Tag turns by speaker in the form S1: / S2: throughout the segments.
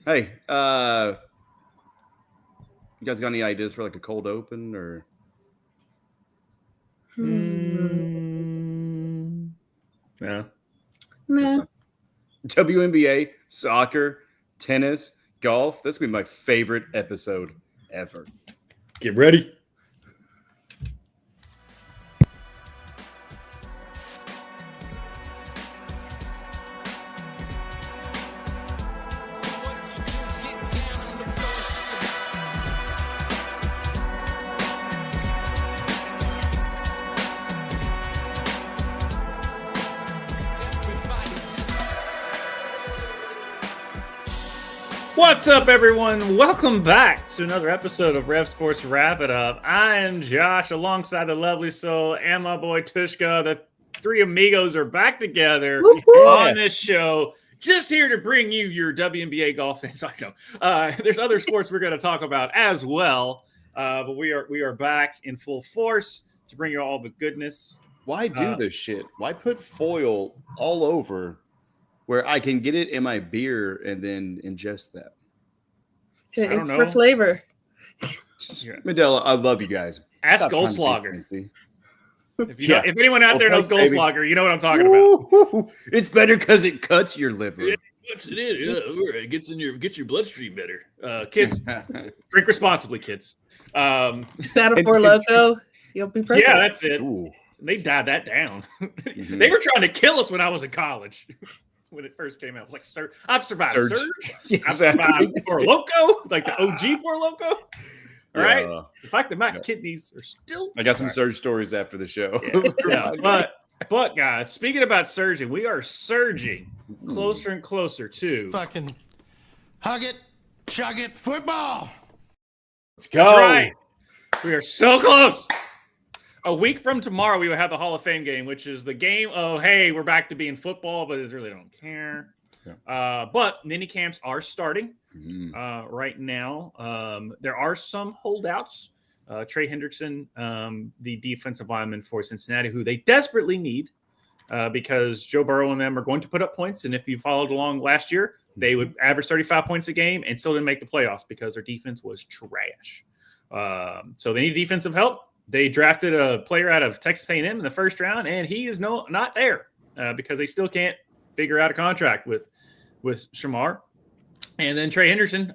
S1: Hey, you guys got any ideas for like a cold open or?
S2: Yeah.
S3: Nah.
S1: WNBA, soccer, tennis, golf. That's gonna be my favorite episode ever.
S2: Get ready. What's up, everyone? Welcome back to another episode of Rev Sports Wrap It Up. I am Josh, alongside the lovely soul and my boy Tushka. The three amigos are back together on this show, just here to bring you your WNBA golf insight. There's other sports we're going to talk about as well, but we are back in full force to bring you all the goodness.
S1: Why do this shit? Why put foil all over where I can get it in my beer and then ingest that?
S3: It's for flavor.
S1: Medela, I love you guys.
S2: Ask Goldslogger. If anyone out there knows Goldslogger, you know what I'm talking about.
S1: It's better because it cuts your liver.
S2: Yeah, it gets your bloodstream better. Kids, drink responsibly, kids.
S3: Is that a Four Loko? You'll be perfect.
S2: Yeah, that's it. Ooh. They died that down. Mm-hmm. They were trying to kill us when I was in college. When it first came out, I was like, I've survived Surge.
S1: Yes.
S2: I've survived Four Loko, like the OG Four Loko. All right. The fact that my kidneys are still.
S1: I got some Surge stories after the show.
S2: But guys, speaking about surging, we are surging closer and closer to
S4: fucking hug it, chug it, football.
S1: Let's go.
S2: That's right. We are so close. A week from tomorrow, we will have the Hall of Fame game, which is the game of, hey, we're back to being football, but they really don't care. Yeah. But mini camps are starting right now. There are some holdouts. Trey Hendrickson, the defensive lineman for Cincinnati, who they desperately need because Joe Burrow and them are going to put up points. And if you followed along last year, they would average 35 points a game and still didn't make the playoffs because their defense was trash. So they need defensive help. They drafted a player out of Texas A&M in the first round, and he is not there because they still can't figure out a contract with Shamar. And then Trey Henderson,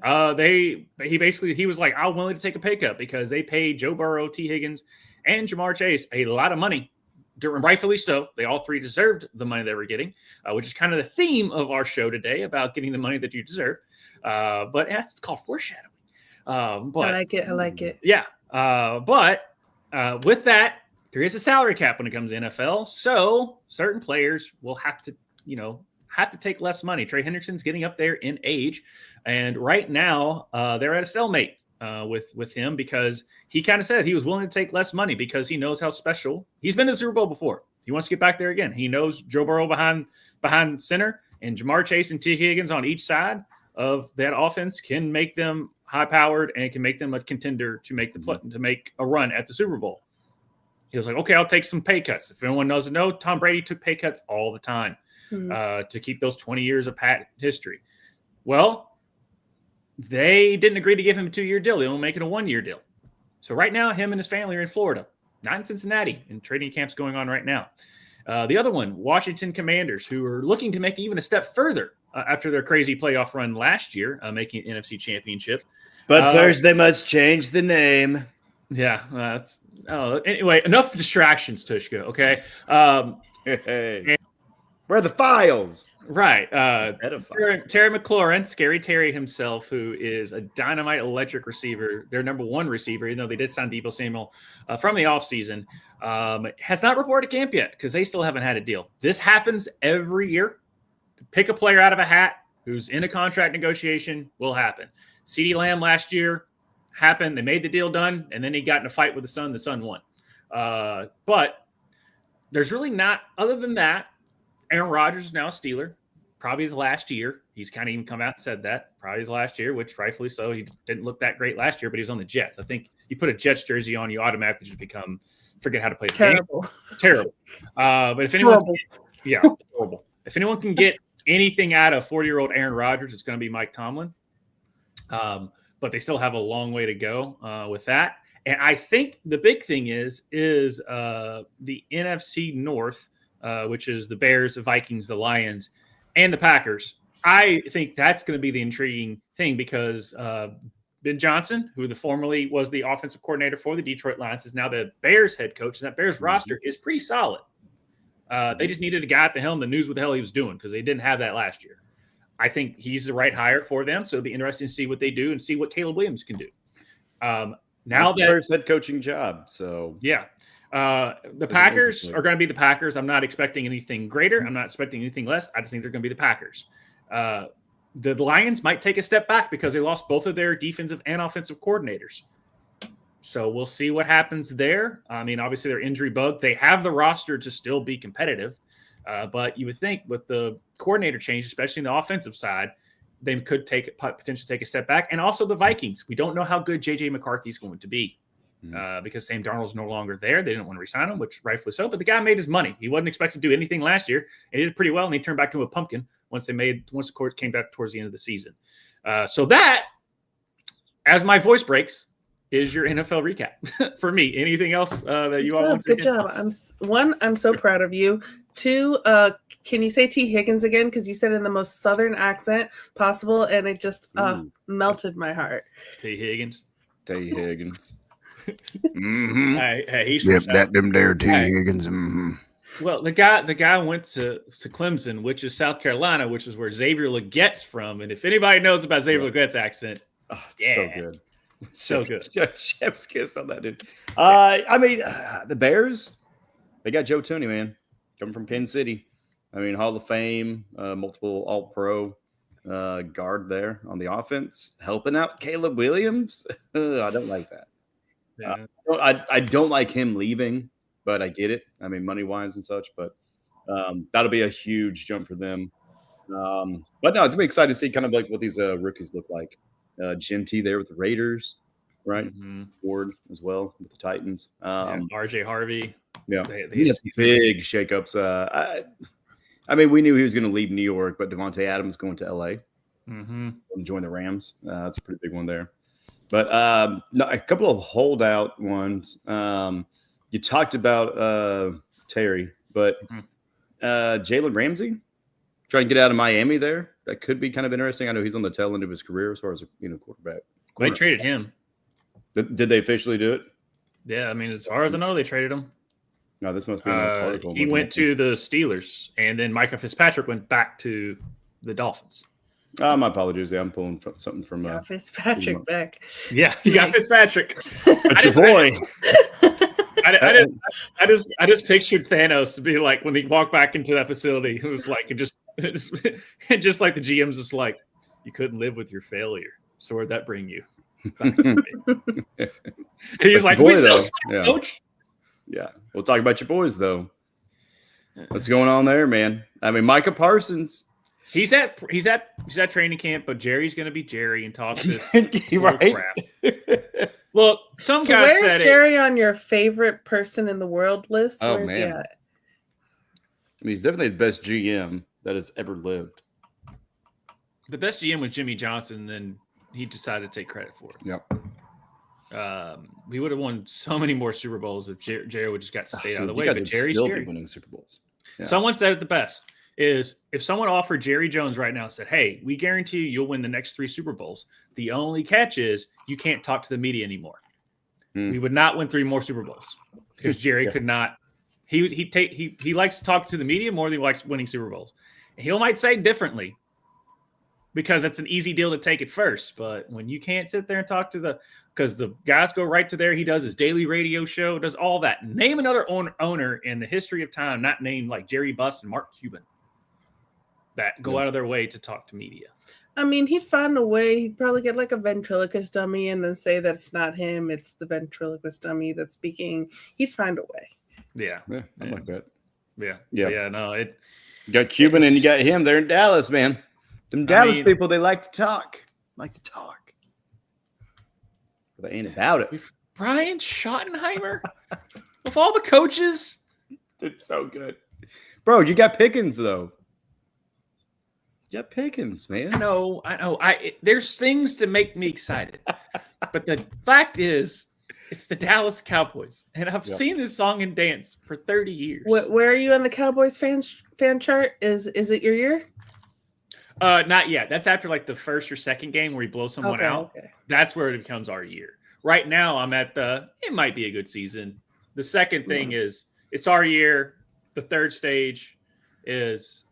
S2: he was like, I'm willing to take a pay cut because they paid Joe Burrow, T. Higgins, and Jamar Chase a lot of money, rightfully so. They all three deserved the money they were getting, which is kind of the theme of our show today about getting the money that you deserve. But it's called foreshadowing. But
S3: I like it.
S2: Yeah. With that, there is a salary cap when it comes to NFL. So certain players will have to take less money. Trey Hendrickson's getting up there in age. And right now, they're at a stalemate with him because he kind of said he was willing to take less money because he knows how special. He's been to the Super Bowl before. He wants to get back there again. He knows Joe Burrow behind center and Jamar Chase and T. Higgins on each side of that offense can make them high-powered and can make them a contender to make to make a run at the Super Bowl. He was like, okay, I'll take some pay cuts. If anyone doesn't know, Tom Brady took pay cuts all the time to keep those 20 years of history. Well, they didn't agree to give him a 2-year deal. They only make it a 1-year deal. So right now, him and his family are in Florida, not in Cincinnati, and trading camps going on right now. The other one, Washington Commanders, who are looking to make even a step further after their crazy playoff run last year, making an NFC championship.
S1: But first, they must change the name.
S2: Yeah. Anyway, enough distractions, Tushka. Okay.
S1: Where are the files?
S2: Right. Terry McLaurin, Scary Terry himself, who is a dynamite electric receiver, their number one receiver, even though they did sign Deebo Samuel from the offseason, has not reported camp yet because they still haven't had a deal. This happens every year. Pick a player out of a hat who's in a contract negotiation will happen. CeeDee Lamb last year happened. They made the deal done, and then he got in a fight with the Sun. The Sun won. But there's really not, other than that, Aaron Rodgers is now a Steeler. Probably his last year. He's kind of even come out and said that. Probably his last year, which rightfully so. He didn't look that great last year, but he was on the Jets. I think you put a Jets jersey on, you automatically just forget how to play the game. Terrible. But if anyone, horrible. If anyone can get anything out of 40-year-old Aaron Rodgers, it's going to be Mike Tomlin. But they still have a long way to go with that. And I think the big thing is the NFC North, which is the Bears, the Vikings, the Lions, and the Packers. I think that's going to be the intriguing thing because Ben Johnson, who formerly was the offensive coordinator for the Detroit Lions, is now the Bears head coach, and that Bears roster is pretty solid. They just needed a guy at the helm that knew what the hell he was doing because they didn't have that last year. I think he's the right hire for them, so it'll be interesting to see what they do and see what Caleb Williams can do. Now
S1: That's
S2: that
S1: Bears head coaching job, so
S2: yeah, the Packers are going to be the Packers. I'm not expecting anything greater. I'm not expecting anything less. I just think they're going to be the Packers. The Lions might take a step back because they lost both of their defensive and offensive coordinators. So we'll see what happens there. I mean, obviously they're injury bug. They have the roster to still be competitive. But you would think with the coordinator change, especially in the offensive side, they could potentially take a step back. And also the Vikings. We don't know how good J.J. McCarthy is going to be because Sam Darnold's no longer there. They didn't want to resign him, which rightfully so. But the guy made his money. He wasn't expected to do anything last year. And he did pretty well, and he turned back into a pumpkin once the court came back towards the end of the season. So that, as my voice breaks, is your NFL recap for me. Anything else that you all want to
S3: Good job. I'm so proud of you. 2, can you say T. Higgins again? Because you said it in the most Southern accent possible, and it just melted my heart.
S2: T. Higgins.
S1: T. Higgins.
S2: Hey, he's
S5: that them there T. Higgins.
S2: Well, the guy went to Clemson, which is South Carolina, which is where Xavier Leggette's from. And if anybody knows about Xavier Leggette's accent,
S1: so good.
S2: So good.
S1: Chef's kiss on that, dude. I mean, the Bears, they got Joe Tooney, man, coming from Kansas City. I mean, Hall of Fame, multiple All-Pro guard there on the offense, helping out Caleb Williams. I don't like that.
S2: Yeah.
S1: I don't like him leaving, but I get it. I mean, money-wise and such, but that'll be a huge jump for them. But no, it's going to be exciting to see kind of like what these rookies look like. Genty there with the Raiders, right? Ford as well with the Titans.
S2: RJ Harvey.
S1: Yeah, he had some big shakeups. I mean, we knew he was going to leave New York, but Devontae Adams going to LA and join the Rams. That's a pretty big one there. But a couple of holdout ones. You talked about Terry, but Jalen Ramsey trying to get out of Miami there. That could be kind of interesting. I know he's on the tail end of his career as far as quarterback.
S2: They traded him.
S1: Did they officially do it?
S2: Yeah, I mean, as far as I know, they traded him.
S1: No, this must be an article.
S2: He went to the Steelers, and then Micah Fitzpatrick went back to the Dolphins.
S1: My apologies. Yeah, I'm pulling something from
S3: Fitzpatrick back.
S2: Yeah, you got Fitzpatrick.
S1: That's your boy.
S2: I just pictured Thanos to be like when he walked back into that facility. It was like just like the GM's just like, you couldn't live with your failure. So where'd that bring you? Back to me. And he's like, we still suck, coach.
S1: Yeah, we'll talk about your boys though. What's going on there, man? I mean, Micah Parsons.
S2: He's at training camp, but Jerry's going to be Jerry and talk this
S1: right?
S2: crap. Look, some
S3: So
S2: guys
S3: where's
S2: said
S3: Jerry on your favorite person in the world list?
S1: Oh,
S3: Where's he
S1: man.
S3: at?
S1: I mean, he's definitely the best GM that has ever lived.
S2: The best GM was Jimmy Johnson, then he decided to take credit for it.
S1: Yep.
S2: We would have won so many more Super Bowls if Jerry would just got stayed out of the way.
S1: You guys
S2: But
S1: would
S2: Jerry's
S1: still
S2: Jerry.
S1: be winning Super Bowls. Yeah.
S2: Someone said it the best is if someone offered Jerry Jones right now said, hey, we guarantee you'll win the next 3 Super Bowls. The only catch is you can't talk to the media anymore. We would not win 3 more Super Bowls because Jerry could not. He likes to talk to the media more than he likes winning Super Bowls. And he might say differently because that's an easy deal to take at first. But when you can't sit there and talk to because the guys go right to there, he does his daily radio show, does all that. Name another owner in the history of time, not named like Jerry Buss and Mark Cuban, that go out of their way to talk to media.
S3: I mean, he'd find a way. He'd probably get like a ventriloquist dummy and then say that it's not him, it's the ventriloquist dummy that's speaking. He'd find a way.
S2: Yeah.
S1: I like that.
S2: Yeah. No,
S1: You got Cuban and you got him. They're in Dallas, man. Them Dallas people, they like to talk. But they ain't about it.
S2: Brian Schottenheimer of all the coaches.
S1: It's so good. Bro, you got Pickens, though. Jeff Pickens, man.
S2: I know. There's things to make me excited, but the fact is, it's the Dallas Cowboys, and I've seen this song and dance for 30 years.
S3: Where are you on the Cowboys fan chart? Is it your year?
S2: Not yet. That's after like the first or second game where we blow someone out. Okay. That's where it becomes our year. Right now, I'm at it might be a good season. The second thing is it's our year. The third stage is,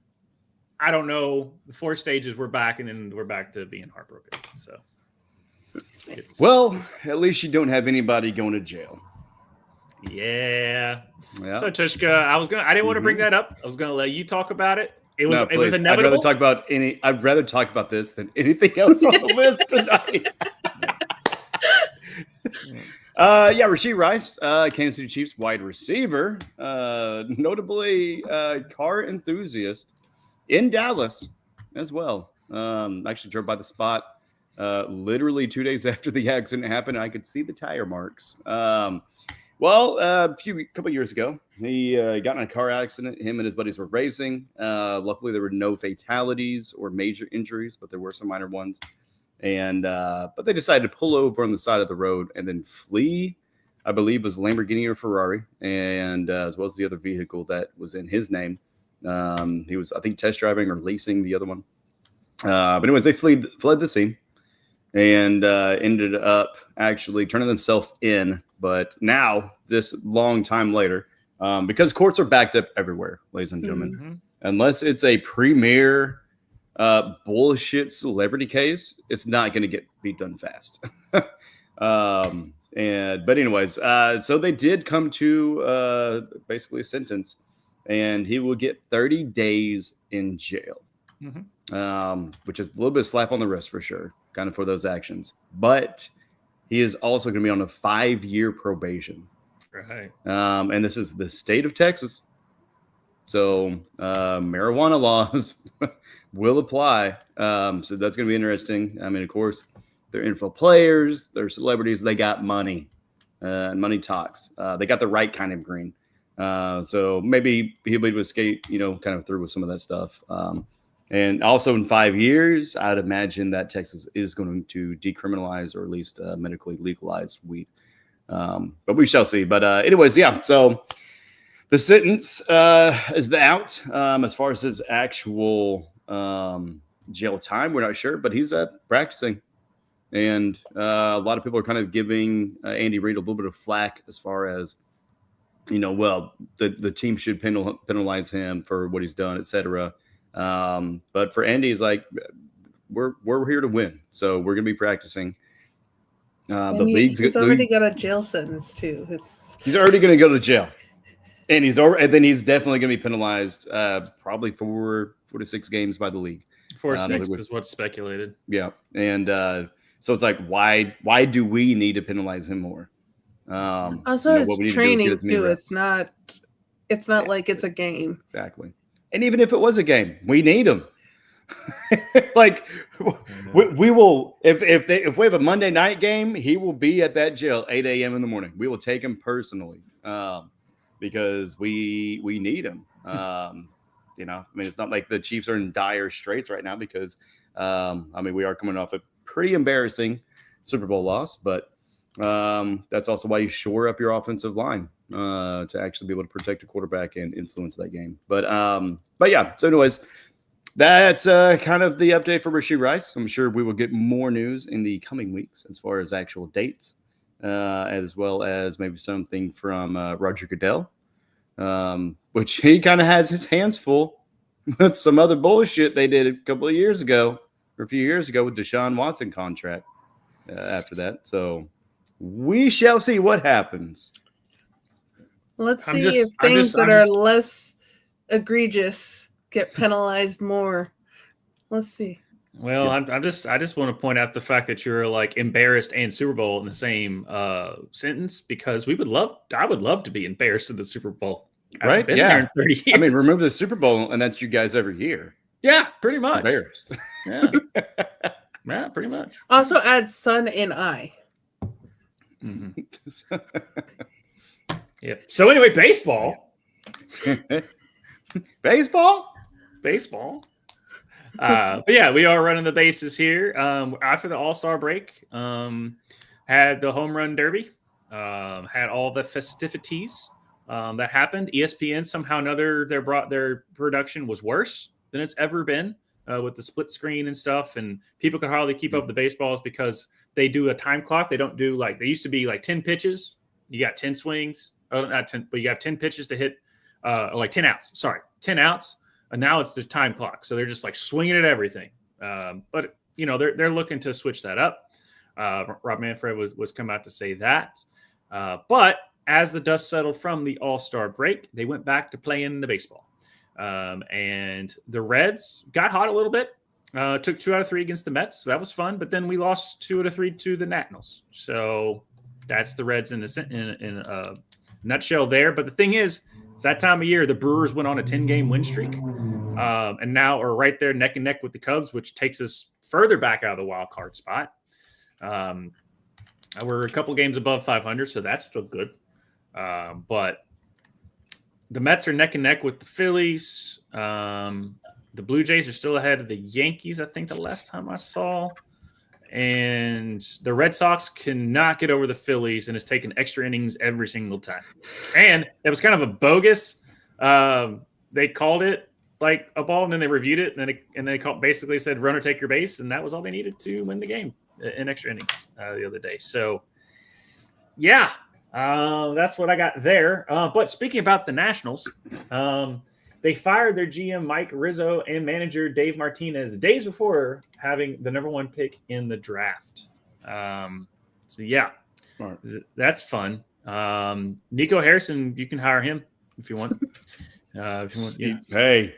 S2: I don't know. The fourth stage is we're back, and then we're back to being heartbroken. So,
S1: well, at least you don't have anybody going to jail.
S2: Yeah. So Tushka, I didn't want to bring that up. I was gonna let you talk about it. It was inevitable.
S1: I'd rather talk about this than anything else on the list tonight. Rashee Rice, Kansas City Chiefs wide receiver, notably car enthusiast in Dallas as well. Actually drove by the spot literally 2 days after the accident happened. I could see the tire marks. A couple years ago, he got in a car accident. Him and his buddies were racing. Luckily, there were no fatalities or major injuries, but there were some minor ones. And but they decided to pull over on the side of the road and then flee. I believe it was a Lamborghini or Ferrari, and as well as the other vehicle that was in his name. He was, I think, test driving or leasing the other one. But anyways, they fled the scene and ended up actually turning themselves in. But now, this long time later, because courts are backed up everywhere, ladies and gentlemen, unless it's a premier bullshit celebrity case, it's not going to get beat done fast. But anyways, so they did come to basically a sentence, and he will get 30 days in jail, which is a little bit of slap on the wrist for sure, kind of for those actions. But he is also going to be on a 5-year probation.
S2: Right.
S1: And this is the state of Texas. So marijuana laws will apply. So that's going to be interesting. I mean, of course, they're NFL players, they're celebrities, they got money. And money talks. They got the right kind of green. So maybe he'll be able to skate, kind of through with some of that stuff. And also in 5 years, I'd imagine that Texas is going to decriminalize or at least medically legalize weed. But we shall see. But anyways, so the sentence is out. As far as his actual jail time, we're not sure, but he's practicing. And a lot of people are kind of giving Andy Reid a little bit of flack as far as, the team should penalize him for what he's done, etc. But for Andy, he's like, we're here to win, so we're gonna be practicing.
S3: He's already got a jail sentence too.
S1: He's already gonna go to jail, and then he's definitely gonna be penalized, probably 4 to 6 games by the league.
S2: 4 or 6 is what's speculated.
S1: Yeah, and so it's like, why do we need to penalize him more?
S3: Also, it's training too. It's not like it's a game.
S1: Exactly. And even if it was a game, we need him. Like we will, if we have a Monday night game, he will be at that jail 8 a.m. in the morning. We will take him personally, because we need him. It's not like the Chiefs are in dire straits right now because, we are coming off a pretty embarrassing Super Bowl loss, but that's also why you shore up your offensive line to actually be able to protect a quarterback and influence that game. But yeah. So, anyways, that's kind of the update for Rashee Rice. I'm sure we will get more news in the coming weeks as far as actual dates, as well as maybe something from Roger Goodell, which he kind of has his hands full with some other bullshit they did a few years ago with Deshaun Watson contract after that. So we shall see what happens.
S3: Let's see if things that are less egregious get penalized more. Let's see.
S2: Well, yeah. I just want to point out the fact that you're like embarrassed and Super Bowl in the same sentence, because I would love to be embarrassed in the Super Bowl.
S1: Right? Been there in 30 years. Remove the Super Bowl, and that's you guys every year.
S2: Yeah, pretty much.
S1: Embarrassed.
S2: Yeah. Yeah, pretty much.
S3: Also add sun and I.
S2: Mm-hmm. Yeah. So anyway, baseball.
S1: Baseball.
S2: But yeah, we are running the bases here. After the All-Star break, had the home run derby, had all the festivities that happened. ESPN somehow or another their production was worse than it's ever been with the split screen and stuff, and people could hardly keep up the baseballs because they do a time clock. They don't do they used to be 10 pitches. You got 10 swings. Oh, not 10, but you have 10 pitches to hit, 10 outs. Sorry, 10 outs. And now it's the time clock. So they're just swinging at everything. But, they're looking to switch that up. Rob Manfred was come out to say that. But as the dust settled from the All-Star break, they went back to playing the baseball. And the Reds got hot a little bit. Took 2 out of 3 against the Mets. So that was fun. But then we lost 2 out of 3 to the Nationals. So that's the Reds in a nutshell there. But the thing is, it's that time of year, the Brewers went on a 10-game win streak and now are right there neck and neck with the Cubs, which takes us further back out of the wild card spot. We're a couple games above 500, so that's still good. But the Mets are neck and neck with the Phillies. The Blue Jays are still ahead of the Yankees, I think, the last time I saw. And the Red Sox cannot get over the Phillies, and it's taken extra innings every single time. And it was kind of a bogus. They called it like a ball, and then they reviewed it, and they basically said run or take your base, and that was all they needed to win the game in extra innings the other day. So, yeah, that's what I got there. But speaking about the Nationals, they fired their GM Mike Rizzo and manager Dave Martinez days before having the number 1 pick in the draft. So yeah, smart. That's fun. Nico Harrison, you can hire him if you want. If you want, yeah.
S1: Hey,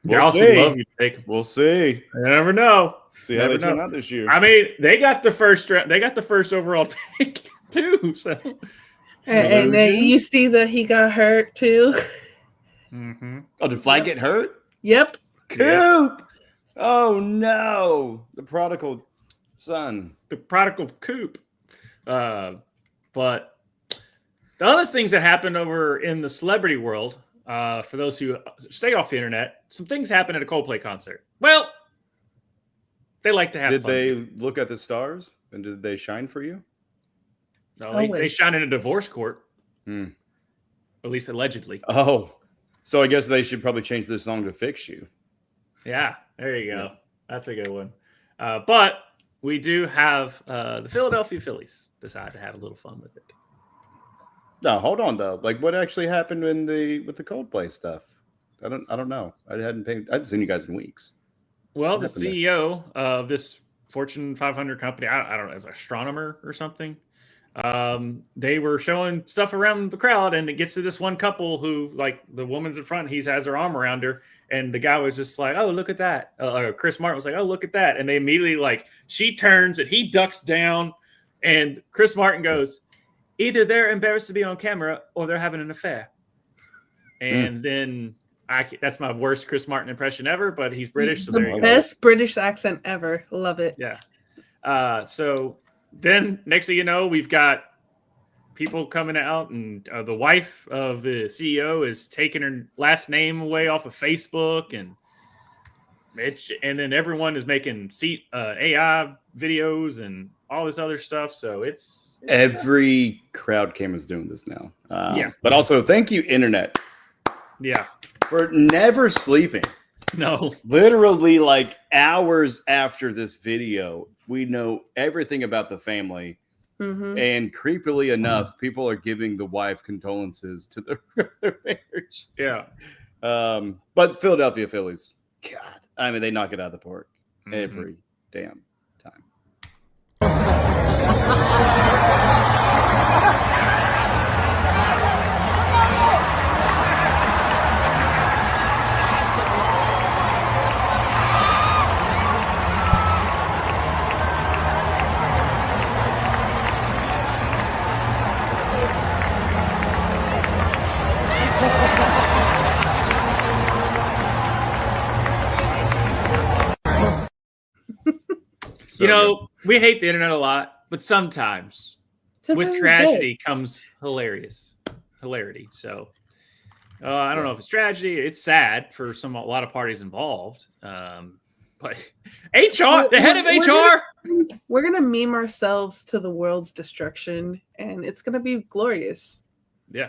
S2: we'll see. Love you to take him.
S1: We'll see.
S2: You never know.
S1: See how they turn out this year.
S2: I mean, they got the first overall pick too. So,
S3: and then you see that he got hurt too.
S2: Mm-hmm.
S1: Oh, did Flag get hurt?
S3: Yep.
S1: Coop. Yep. Oh no, the prodigal son.
S2: The prodigal Coop. But the other things that happened over in the celebrity world, for those who stay off the internet, some things happened at a Coldplay concert. Well, they like to have fun.
S1: Did they look at the stars and did they shine for you?
S2: No, they shine in a divorce court. At least allegedly.
S1: Oh. So I guess they should probably change this song to Fix You.
S2: Yeah, there you go. Yeah. That's a good one. But we do have the Philadelphia Phillies decide to have a little fun with it.
S1: No, hold on though. What actually happened with the Coldplay stuff? I don't know. I hadn't seen you guys in weeks.
S2: Well, the CEO of this Fortune 500 company, I don't know, as an astronomer or something. They were showing stuff around the crowd, and it gets to this one couple who, the woman's in front, he has her arm around her, and the guy was just like, "Oh, look at that." Chris Martin was like, "Oh, look at that," and they immediately she turns and he ducks down, and Chris Martin goes, "Either they're embarrassed to be on camera or they're having an affair." And then that's my worst Chris Martin impression ever, but he's British, so there you go.
S3: Best British accent ever. Love it.
S2: Yeah. So. Then next thing you know, we've got people coming out, and the wife of the CEO is taking her last name away off of Facebook, and then everyone is making AI videos and all this other stuff. So it's
S1: every crowd camera's doing this now.
S2: Yes,
S1: but also thank you, internet.
S2: Yeah,
S1: for never sleeping.
S2: No,
S1: literally hours after this video, we know everything about the family. Mm-hmm. And creepily enough, people are giving the wife condolences to their marriage.
S2: Yeah.
S1: But Philadelphia Phillies, God, I mean, they knock it out of the park every damn time.
S2: We hate the internet a lot, but sometimes with tragedy comes hilarity. So I don't know if it's tragedy. It's sad for a lot of parties involved. But HR, the head of HR.
S3: We're gonna meme ourselves to the world's destruction, and it's gonna be glorious.
S2: Yeah.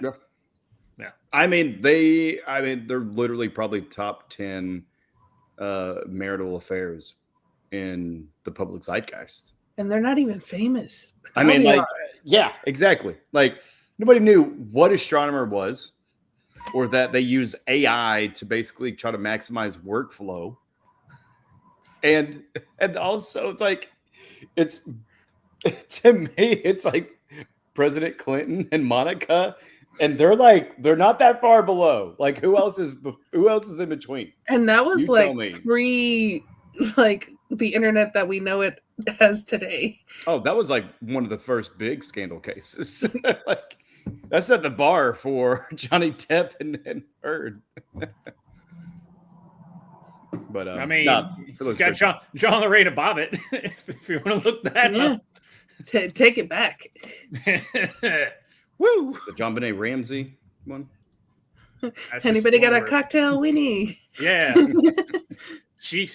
S1: I mean, they're literally probably top 10 marital affairs in the public zeitgeist.
S3: And they're not even famous.
S1: I mean, like, yeah, exactly. Like, nobody knew what astronomer was, or that they use AI to basically try to maximize workflow. And also, it's like, to me, it's like President Clinton and Monica, and they're not that far below. Like, who else is in between?
S3: And that was pre the internet that we know it as today.
S1: Oh, that was like one of the first big scandal cases. Like, that set the bar for Johnny Depp and Heard. But
S2: I mean, you got John Lorraine Bobbitt, if you want to look that up.
S3: Take it back.
S2: Woo!
S1: The John Benet Ramsey one.
S3: Anybody got a cocktail, Winnie?
S2: Yeah. She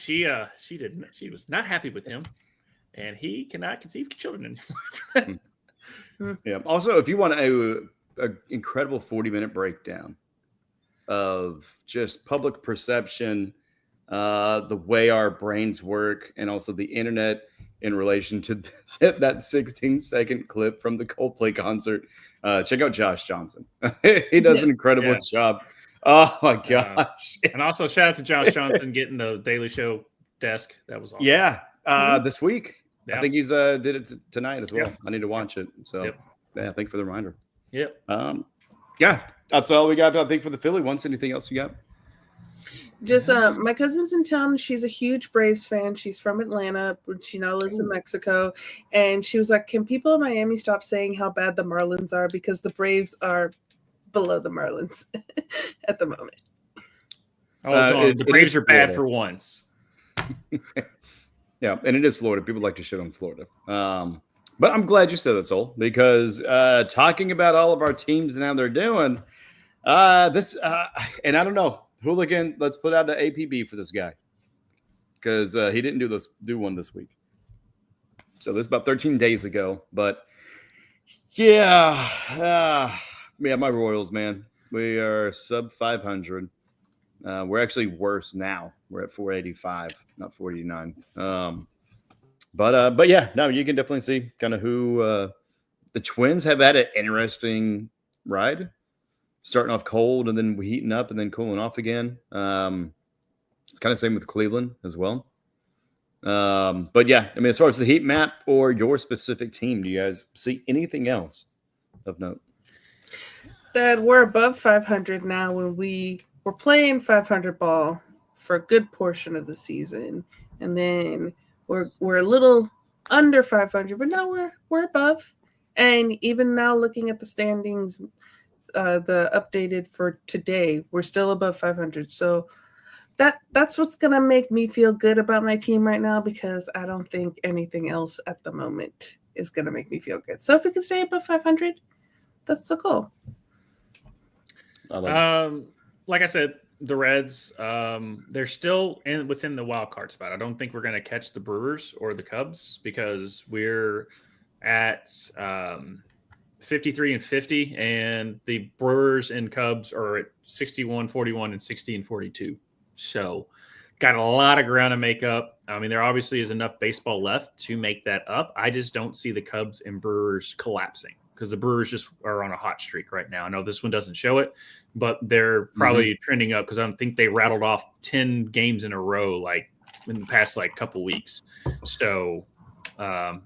S2: was not happy with him, and he cannot conceive children anymore.
S1: Yeah. Also, if you want an incredible 40-minute breakdown of just public perception, the way our brains work, and also the internet in relation to that 16-second clip from the Coldplay concert, check out Josh Johnson. He does an incredible job. Oh my gosh.
S2: And also shout out to Josh Johnson getting the Daily Show desk. That was awesome.
S1: Yeah. This week. Yeah. I think he's did it tonight as well. Yep. I need to watch it. So yeah, thank you for the reminder.
S2: Yep.
S1: Yeah, that's all we got, I think, for the Philly ones. Anything else you got?
S3: Just my cousin's in town. She's a huge Braves fan. She's from Atlanta, but she now lives in Mexico. And she was like, can people in Miami stop saying how bad the Marlins are, because the Braves are below the Marlins at the moment.
S2: The Braves are bad for once.
S1: Yeah, and it is Florida. People like to shit on Florida. But I'm glad you said that, Sol, because talking about all of our teams and how they're doing, and I don't know, Hooligan, let's put out an APB for this guy, because he didn't do one this week. So this is about 13 days ago. But yeah, my Royals, man, we are sub 500. We're actually worse now. We're at 485, not 489. But yeah, no, you can definitely see kind of who the Twins have had an interesting ride, starting off cold and then heating up and then cooling off again. Kind of same with Cleveland as well. But yeah, I mean, as far as the heat map or your specific team, do you guys see anything else of note?
S3: That we're above 500 now when we were playing 500 ball for a good portion of the season. And then we're a little under 500, but now we're above. And even now, looking at the standings, the updated for today, we're still above 500. So that's what's gonna make me feel good about my team right now, because I don't think anything else at the moment is gonna make me feel good. So if we can stay above 500, that's the goal.
S2: Like I said, the Reds, they're still within the wild card spot. I don't think we're going to catch the Brewers or the Cubs, because we're at 53-50, and the Brewers and Cubs are at 61-41 and 60-42. So got a lot of ground to make up. I mean, there obviously is enough baseball left to make that up. I just don't see the Cubs and Brewers collapsing, because the Brewers just are on a hot streak right now. I know this one doesn't show it, but they're probably trending up, because I don't think they rattled off 10 games in a row like in the past couple weeks. So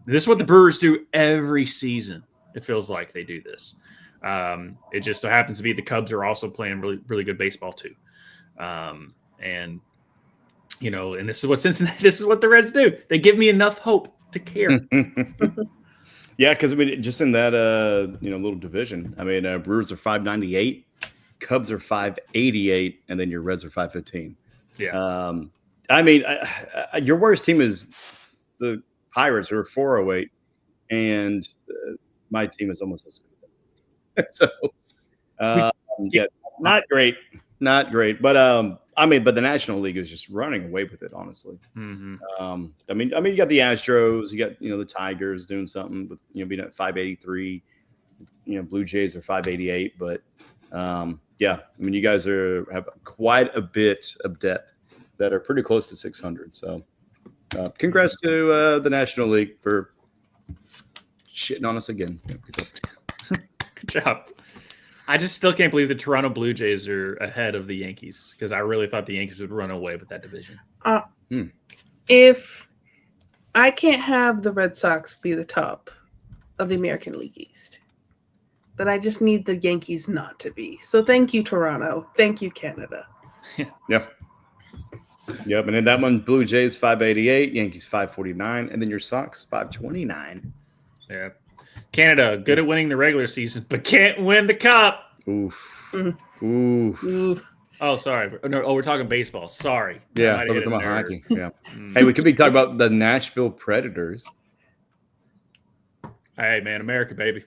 S2: this is what the Brewers do every season. It feels like they do this. It just so happens to be the Cubs are also playing really, really good baseball too. And this is what this is what the Reds do. They give me enough hope to care.
S1: Yeah, because I mean, just in that little division, I mean, Brewers are 598, Cubs are 588, and then your Reds are 515.
S2: Yeah.
S1: I mean, your worst team is the Pirates, who are 408, and my team is almost as good. So, yeah, not great. But but the National League is just running away with it, honestly.
S2: Mm-hmm.
S1: You got the Astros, you got the Tigers doing something with being at 583. Blue Jays are 588, but you guys have quite a bit of depth that are pretty close to 600. So, congrats to the National League for shitting on us again.
S2: Good job. I just still can't believe the Toronto Blue Jays are ahead of the Yankees because I really thought the Yankees would run away with that division.
S3: If I can't have the Red Sox be the top of the American League East, then I just need the Yankees not to be. So thank you, Toronto. Thank you, Canada.
S1: Yep. And then that one, Blue Jays 588, Yankees 549, and then your Sox 529.
S2: Yeah. Canada, good at winning the regular season, but can't win the cup.
S1: Oof.
S2: Oh, sorry. No, we're talking baseball. Sorry.
S1: Yeah, we're talking about hockey. Yeah. Hey, we could be talking about the Nashville Predators.
S2: Hey, man, America, baby.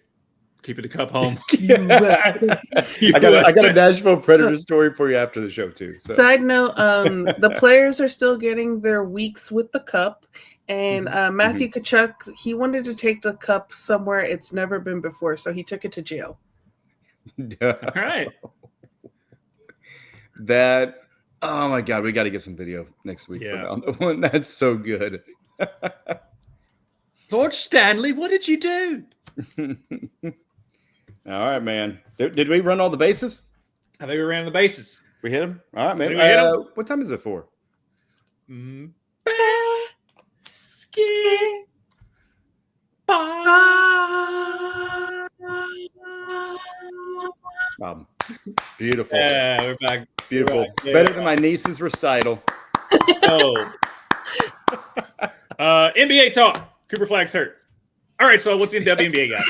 S2: Keeping the cup home.
S1: I got a Nashville Predators story for you after the show, too. So.
S3: Side note, the players are still getting their weeks with the cup. And Matthew Tkachuk, he wanted to take the cup somewhere it's never been before, so he took it to jail.
S2: All right.
S1: Oh my God, we got to get some video next week for that one. That's so good.
S2: Lord Stanley, what did you do?
S1: All right, man. Did we run all the bases?
S2: I think we ran the bases.
S1: We hit them? All right, man. What time is it for? Beautiful.
S2: Yeah, we're back.
S1: Beautiful.
S2: We're back.
S1: Better than my niece's recital.
S2: NBA talk. Cooper Flagg's hurt. All right, so what's the WNBA guys?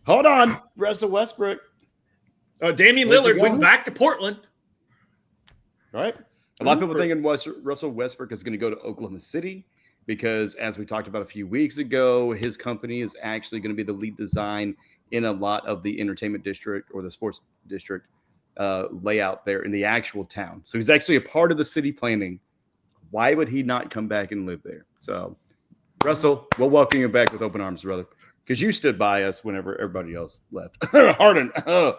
S1: Hold on. Russell Westbrook.
S2: Damian Lillard went back to Portland.
S1: Right. A lot of people thinking Russell Westbrook is going to go to Oklahoma City because, as we talked about a few weeks ago, his company is actually going to be the lead design in a lot of the entertainment district or the sports district layout there in the actual town. So he's actually a part of the city planning. Why would he not come back and live there? So, Russell, we'll welcome you back with open arms, brother, because you stood by us whenever everybody else left. Harden. A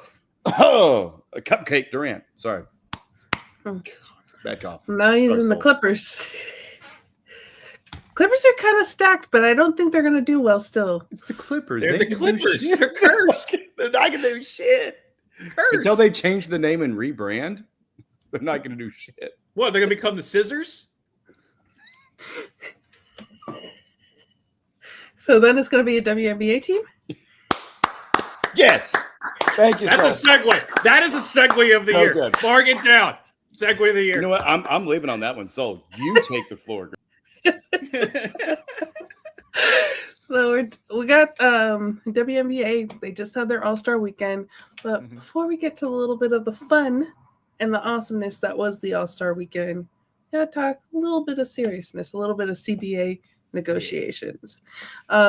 S1: cupcake Durant. Sorry. Back off.
S3: Now he's in the Clippers. Clippers are kind of stacked, but I don't think they're going to do well still.
S1: It's the Clippers.
S2: They're the Clippers. They're cursed.
S1: They're not going to do shit. Cursed. Until they change the name and rebrand, they're not going to do shit.
S2: What, they're going to become the Scissors?
S3: So then it's going to be a WNBA team?
S1: Yes. Thank you.
S2: That's a segue. That is the segue of the year.
S1: Good.
S2: Mark it down. Segue of the year.
S1: You know what? I'm leaving on that one. So you take the floor.
S3: So we got WNBA. They just had their All-Star weekend. But before we get to a little bit of the fun and the awesomeness that was the All-Star weekend, we got to talk a little bit of seriousness, a little bit of CBA negotiations.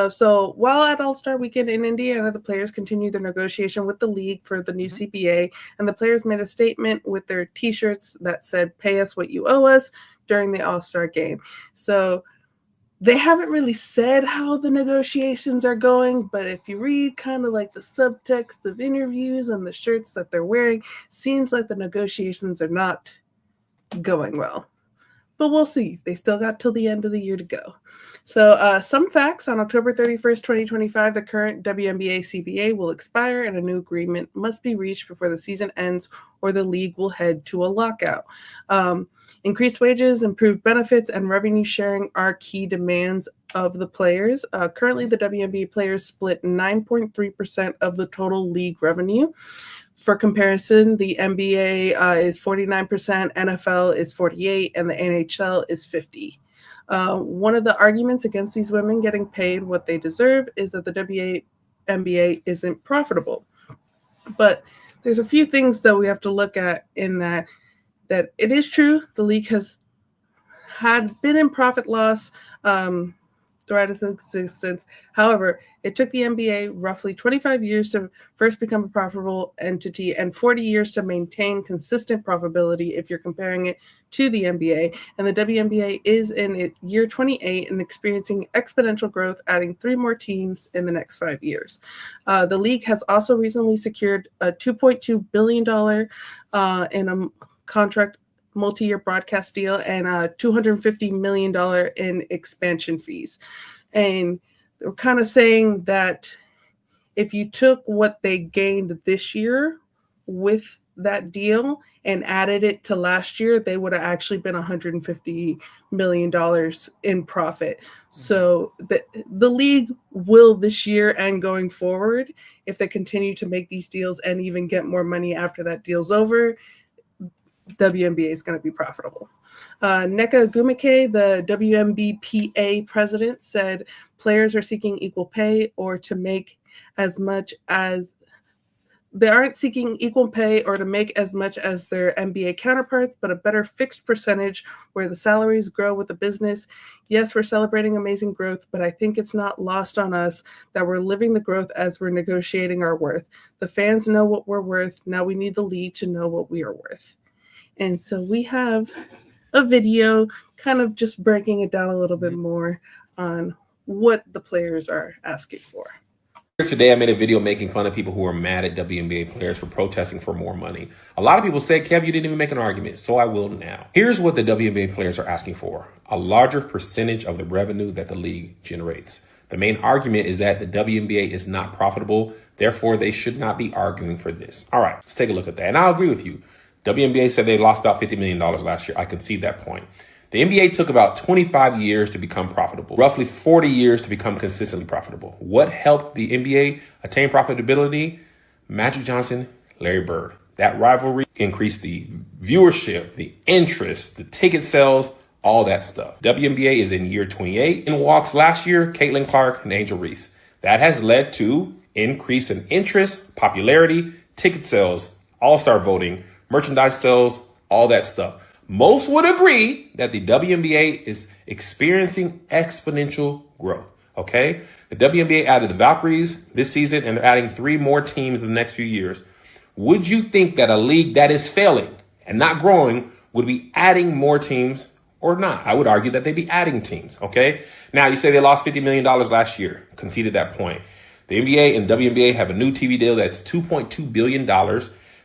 S3: So while at All-Star Weekend in Indiana, the players continued their negotiation with the league for the new CBA, and the players made a statement with their T-shirts that said, "Pay us what you owe us," during the All-Star game. So they haven't really said how the negotiations are going, but if you read kind of like the subtext of interviews and the shirts that they're wearing, seems like the negotiations are not going well. But we'll see. They still got till the end of the year to go. So some facts: on October 31st, 2025, the current WNBA CBA will expire and a new agreement must be reached before the season ends or the league will head to a lockout. Increased wages, improved benefits, and revenue sharing are key demands of the players. Currently, the WNBA players split 9.3% of the total league revenue. For comparison, the NBA is 49%, NFL is 48%, and the NHL is 50%. One of the arguments against these women getting paid what they deserve is that the WNBA isn't profitable. But there's a few things that we have to look at in that it is true the league had been in profit loss throughout its existence. However, it took the NBA roughly 25 years to first become a profitable entity and 40 years to maintain consistent profitability if you're comparing it to the NBA. And the WNBA is in its year 28 and experiencing exponential growth, adding 3 more teams in the next 5 years. The league has also recently secured a $2.2 billion in a contract multi-year broadcast deal and $250 million in expansion fees. And they're kind of saying that if you took what they gained this year with that deal and added it to last year, they would have actually been $150 million in profit. So the league will this year and going forward, if they continue to make these deals and even get more money after that deal's over, WNBA is going to be profitable. Nneka Ogwumike, the WNBPA president, said players are seeking equal pay or to make as much as they aren't seeking equal pay or to make as much as their NBA counterparts, but a better fixed percentage where the salaries grow with the business. Yes, we're celebrating amazing growth, but I think it's not lost on us that we're living the growth as we're negotiating our worth. The fans know what we're worth. Now we need the league to know what we are worth. And so we have a video kind of just breaking it down a little bit more on what the players are asking for.
S6: Today, I made a video making fun of people who are mad at WNBA players for protesting for more money. A lot of people said, Kev, you didn't even make an argument, so I will now. Here's what the WNBA players are asking for: a larger percentage of the revenue that the league generates. The main argument is that the WNBA is not profitable, therefore they should not be arguing for this. All right, let's take a look at that. And I'll agree with you. WNBA said they lost about $50 million last year. I concede that point. The NBA took about 25 years to become profitable, roughly 40 years to become consistently profitable. What helped the NBA attain profitability? Magic Johnson, Larry Bird. That rivalry increased the viewership, the interest, the ticket sales, all that stuff. WNBA is in year 28 and walks last year, Caitlin Clark and Angel Reese. That has led to increase in interest, popularity, ticket sales, all-star voting, merchandise sales, all that stuff. Most would agree that the WNBA is experiencing exponential growth, okay? The WNBA added the Valkyries this season, and they're adding 3 more teams in the next few years. Would you think that a league that is failing and not growing would be adding more teams or not? I would argue that they'd be adding teams, okay? Now, you say they lost $50 million last year, conceded that point. The NBA and WNBA have a new TV deal that's $2.2 billion.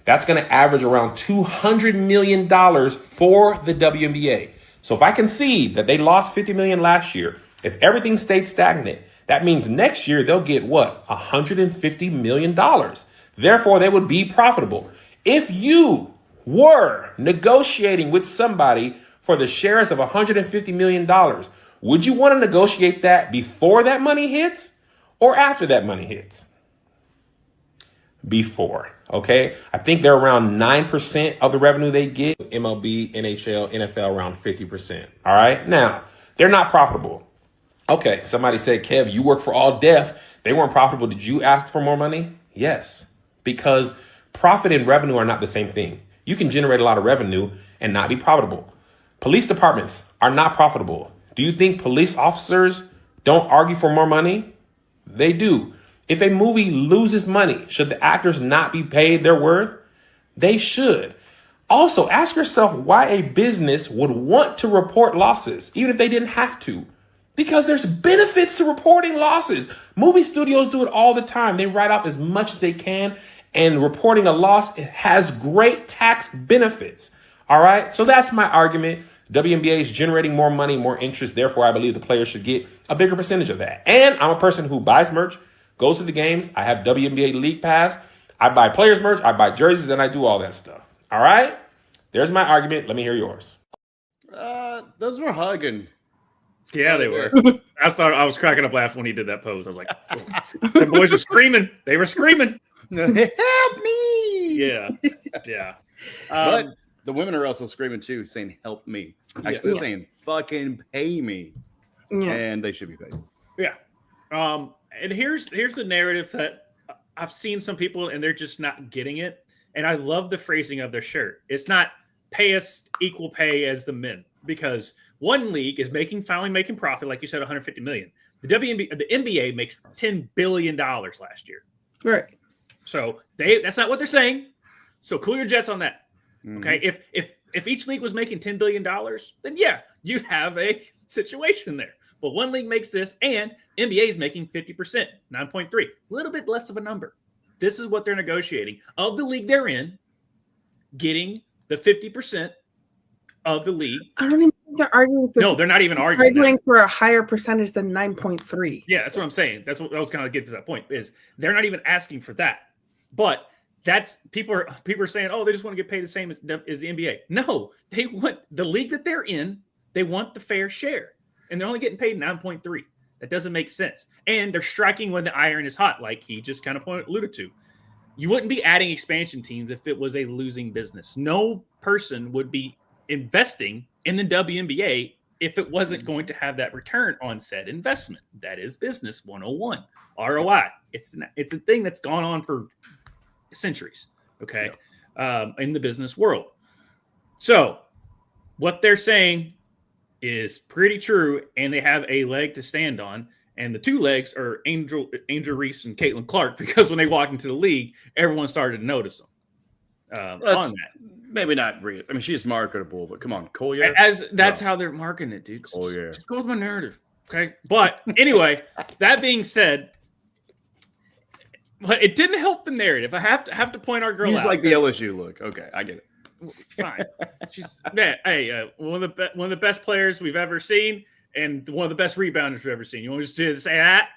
S6: That's going to average around $200 million for the WNBA. So if I concede that they lost $50 million last year, if everything stayed stagnant, that means next year they'll get what? $150 million. Therefore, they would be profitable. If you were negotiating with somebody for the shares of $150 million, would you want to negotiate that before that money hits or after that money hits? Before. Okay, I think they're around 9% of the revenue they get. MLB, NHL, NFL around 50%. All right, now they're not profitable. Okay, somebody said, Kev, you work for All Def. They weren't profitable. Did you ask for more money? Yes, because profit and revenue are not the same thing. You can generate a lot of revenue and not be profitable. Police departments are not profitable. Do you think police officers don't argue for more money? They do. If a movie loses money, should the actors not be paid their worth? They should. Also, ask yourself why a business would want to report losses, even if they didn't have to. Because there's benefits to reporting losses. Movie studios do it all the time. They write off as much as they can, and reporting a loss, it has great tax benefits. All right, so that's my argument. WNBA is generating more money, more interest. Therefore, I believe the players should get a bigger percentage of that. And I'm a person who buys merch, goes to the games. I have WNBA League Pass. I buy players merch. I buy jerseys, and I do all that stuff. All right? There's my argument. Let me hear yours.
S1: Those were hugging.
S2: Yeah, they were. I was cracking up laughing when he did that pose. I was like, oh. The boys were screaming. They were screaming.
S1: Help me.
S2: Yeah. Yeah.
S1: But the women are also screaming too, saying, help me. Actually, they're saying, fucking pay me. Yeah. And they should be paid.
S2: Yeah. And here's the narrative that I've seen some people and they're just not getting it. And I love the phrasing of their shirt. It's not pay us equal pay as the men, because one league is finally making profit, like you said, 150 million. The NBA makes $10 billion last year.
S3: Right.
S2: So that's not what they're saying. So cool your jets on that. Okay. If each league was making $10 billion, then yeah, you'd have a situation there. But one league makes this, and NBA is making 50%, 9.3, a little bit less of a number. This is what they're negotiating of the league they're in, getting the 50% of the league.
S3: I don't even think they're arguing.
S2: No, they're not even arguing
S3: for a higher percentage than 9.3.
S2: Yeah, that's what I'm saying. That's what I was kind of getting to that point, is they're not even asking for that. But that's people are saying, oh, they just want to get paid the same as the NBA. No, they want the league that they're in. They want the fair share, and they're only getting paid 9.3. That doesn't make sense. And they're striking when the iron is hot, like he just kind of alluded to. You wouldn't be adding expansion teams if it was a losing business. No person would be investing in the WNBA if it wasn't going to have that return on said investment. That is business 101. ROI. It's a thing that's gone on for centuries, okay, in the business world. So what they're saying is pretty true, and they have a leg to stand on. And the two legs are Angel Reese and Caitlin Clark, because when they walked into the league, everyone started to notice them on that.
S1: Maybe not Reese. I mean, she's marketable, but come on, Collier.
S2: That's how they're marketing it, dude.
S1: Collier.
S2: Just go with my narrative, okay? But anyway, that being said, but it didn't help the narrative. I have to point our girl out.
S1: She's like the LSU look. Okay, I get it.
S2: Fine. She's one of the best players we've ever seen, and one of the best rebounders we've ever seen. You want to say that?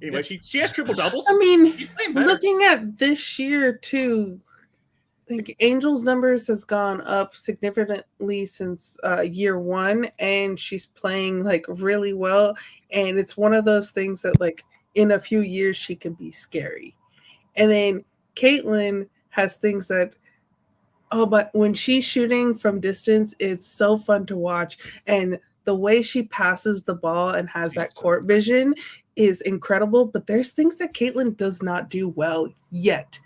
S2: Anyway, she has triple doubles.
S3: I mean, looking at this year too, I think Angel's numbers has gone up significantly since year one, and she's playing like really well. And it's one of those things that like in a few years she can be scary. And then Caitlin has things that, but when she's shooting from distance, it's so fun to watch. And the way she passes the ball and has that court vision is incredible. But there's things that Caitlin does not do well yet.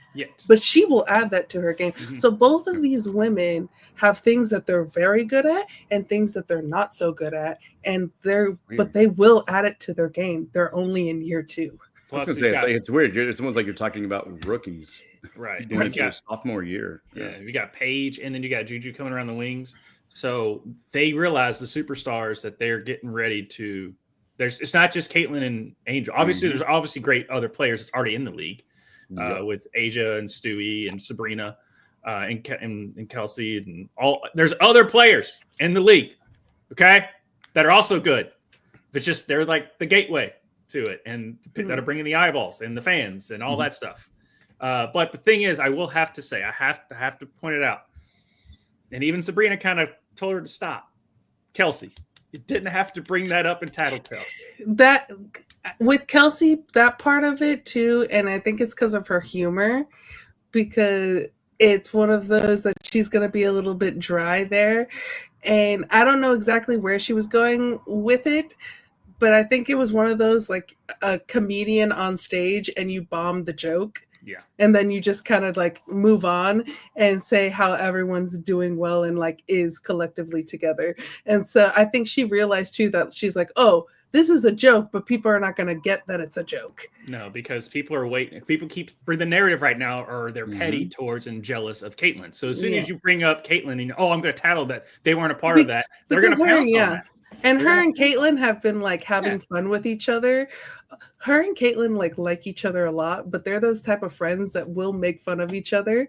S3: But she will add that to her game. Mm-hmm. So both of these women have things that they're very good at and things that they're not so good at. And but they will add it to their game. They're only in year two.
S1: Plus, I was gonna say, it's weird. It's almost like you're talking about rookies.
S2: Right.
S1: Doing it your sophomore year.
S2: Yeah. You got Paige, and then you got Juju coming around the wings. So they realize, the superstars, that they're getting ready to. It's not just Caitlin and Angel. Obviously, there's obviously great other players that's already in the league. With Asia and Stewie and Sabrina and Kelsey and all. There's other players in the league, okay, that are also good. But just they're like the gateway to it, and that are bringing the eyeballs and the fans and all that stuff. But the thing is, I will have to say, I have to point it out. And even Sabrina kind of told her to stop. Kelsey, you didn't have to bring that up in Tattletale.
S3: That with Kelsey, that part of it too, and I think it's because of her humor, because it's one of those that she's going to be a little bit dry there. And I don't know exactly where she was going with it, but I think it was one of those, like a comedian on stage and you bomb the joke.
S2: Yeah.
S3: And then you just kind of like move on and say how everyone's doing well and like is collectively together. And so I think she realized too that she's like, oh, this is a joke, but people are not going to get that it's a joke.
S2: No, because people are waiting. People keep for the narrative right now, or they're petty towards and jealous of Caitlin. So as soon as you bring up Caitlin and I'm going to tattle that they weren't a part of that, they're going to pounce on that.
S3: And her and Caitlin have been like having fun with each other. Her and Caitlin like each other a lot, but they're those type of friends that will make fun of each other,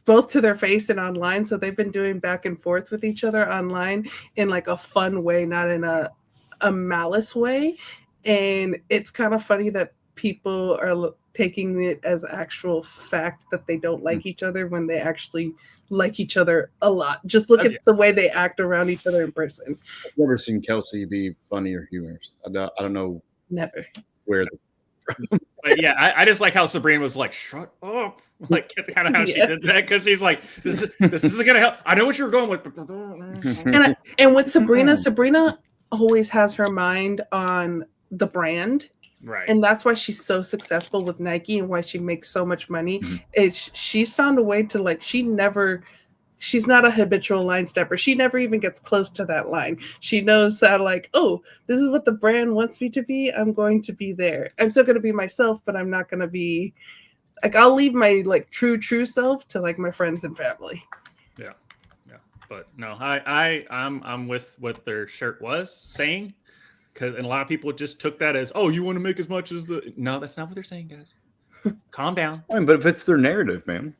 S3: both to their face and online. So they've been doing back and forth with each other online in like a fun way, not in a malice way. And it's kind of funny that people are taking it as actual fact that they don't like each other when they actually like each other a lot. Just look at the way they act around each other in person.
S1: I've never seen Kelsey be funny or humorous. I don't know.
S3: Never.
S1: Where.
S2: But yeah, I just like how Sabrina was like, shut up. Like kind of how she did that, because she's like, this isn't gonna help. I know what you're going with.
S3: and with Sabrina always has her mind on the brand.
S2: Right.
S3: And that's why she's so successful with Nike and why she makes so much money. She's found a way to, like, she never she's not a habitual line stepper. She never even gets close to that line. She knows that, like, oh, this is what the brand wants me to be. I'm going to be there. I'm still going to be myself, but I'm not going to be like, I'll leave my like true self to like my friends and family.
S2: Yeah. But no, I'm with what their shirt was saying, and a lot of people just took that as, oh, you want to make as much as the. No, that's not what they're saying, guys. Calm down.
S1: I mean, but if it's their narrative, man.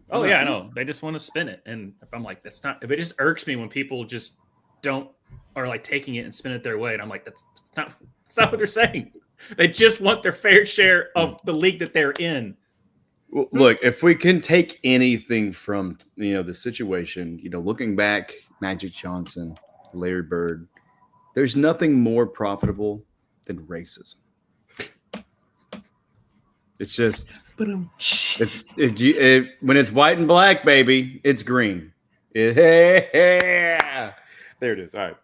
S2: Oh yeah, I know. They just want to spin it, and I'm like, that's not. If it just irks me when people just don't are like taking it and spin it their way, and I'm like, that's not what they're saying. They just want their fair share of the league that they're in.
S1: Well, look, if we can take anything from the situation, looking back, Magic Johnson, Larry Bird, there's nothing more profitable than racism. It's just, when it's white and black, baby, it's green. Yeah. There it is. All right.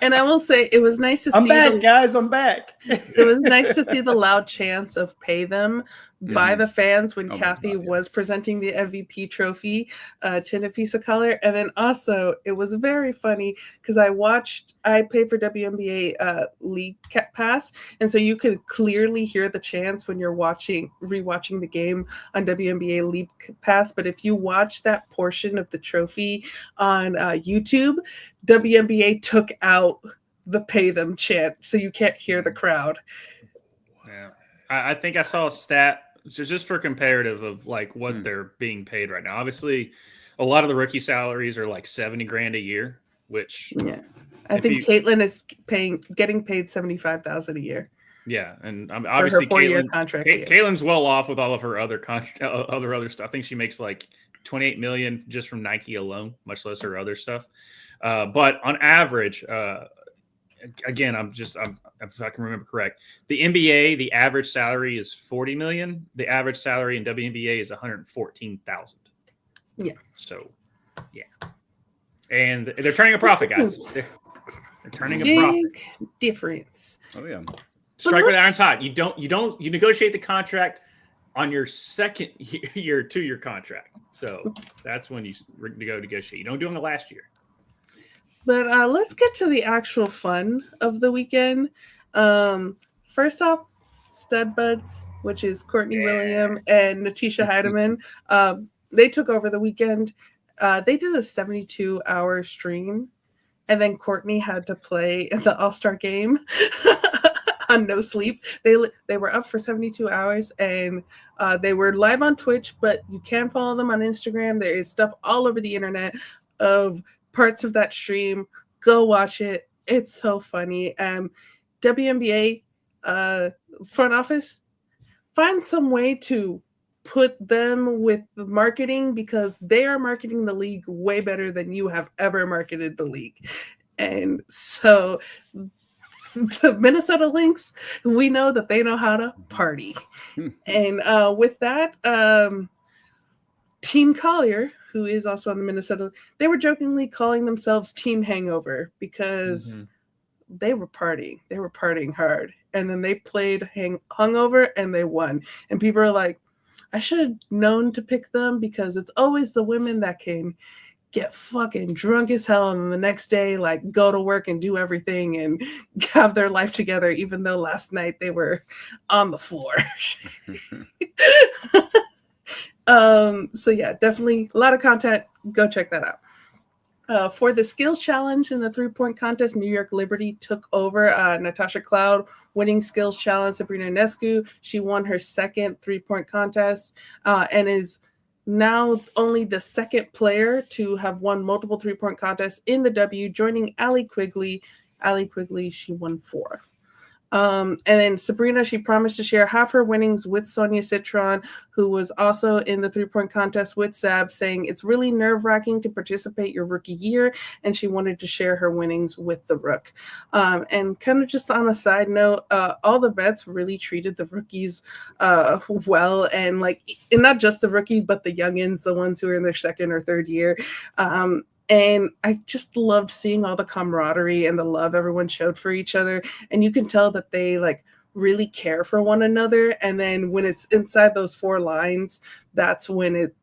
S3: And I will say it was nice to see.
S1: I'm back, guys. I'm back.
S3: It was nice to see the loud chants of "pay them" by the fans when Kathy was presenting the MVP trophy to Nafisa Color. And then also it was very funny because I paid for WNBA League Pass, and so you could clearly hear the chants when you're rewatching the game on WNBA League Pass. But if you watch that portion of the trophy on YouTube, WNBA took out the "pay them" chant, so you can't hear the crowd.
S2: Yeah, I think I saw a stat. So just for comparative of like what they're being paid right now. Obviously, a lot of the rookie salaries are like $70,000 a year, which
S3: I think Caitlin is getting paid $75,000 a year.
S2: Yeah, and obviously
S3: for her 4-year contract.
S2: Caitlin's well off with all of her other other stuff. I think she makes like $28 million just from Nike alone, much less her other stuff. But on average, again, if I can remember correct, the NBA, the average salary is $40 million. The average salary in WNBA is $114,000.
S3: Yeah.
S2: So, yeah, and they're turning a profit, guys. They're turning a profit.
S3: Big difference.
S1: Oh yeah.
S2: Strike with iron's hot. You negotiate the contract on your second year 2-year contract. So that's when you go negotiate. You don't do it in the last year.
S3: But let's get to the actual fun of the weekend. First off, Stud Buds, which is Courtney William and Natisha Heidemann. They took over the weekend. They did a 72-hour stream, and then Courtney had to play in the All-Star game on no sleep. They were up for 72 hours, and they were live on Twitch, but you can follow them on Instagram. There is stuff all over the internet of parts of that stream. Go watch it. It's so funny. WNBA front office, find some way to put them with the marketing, because they are marketing the league way better than you have ever marketed the league. And so the Minnesota Lynx, we know that they know how to party. And with that, Team Collier, who is also on the Minnesota, they were jokingly calling themselves Team Hangover because they were partying. They were partying hard. And then they played Hungover and they won. And people are like, I should have known to pick them, because it's always the women that can get fucking drunk as hell and the next day like go to work and do everything and have their life together, even though last night they were on the floor. So yeah, definitely a lot of content. Go check that out. For the skills challenge in the 3-point contest, New York Liberty took over. Natasha Cloud winning skills challenge. Sabrina Ionescu, she won her second 3-point contest and is now only the second player to have won multiple 3-point contests in the W, joining Allie Quigley. Allie Quigley, she won 4. And then Sabrina, she promised to share half her winnings with Sonia Citron, who was also in the 3-point contest with Sab, saying it's really nerve-wracking to participate your rookie year, and she wanted to share her winnings with the Rook. And kind of just on a side note, all the vets really treated the rookies well, and not just the rookie, but the youngins, the ones who are in their second or third year. And I just loved seeing all the camaraderie and the love everyone showed for each other. And you can tell that they really care for one another. And then when it's inside those 4 lines, that's when it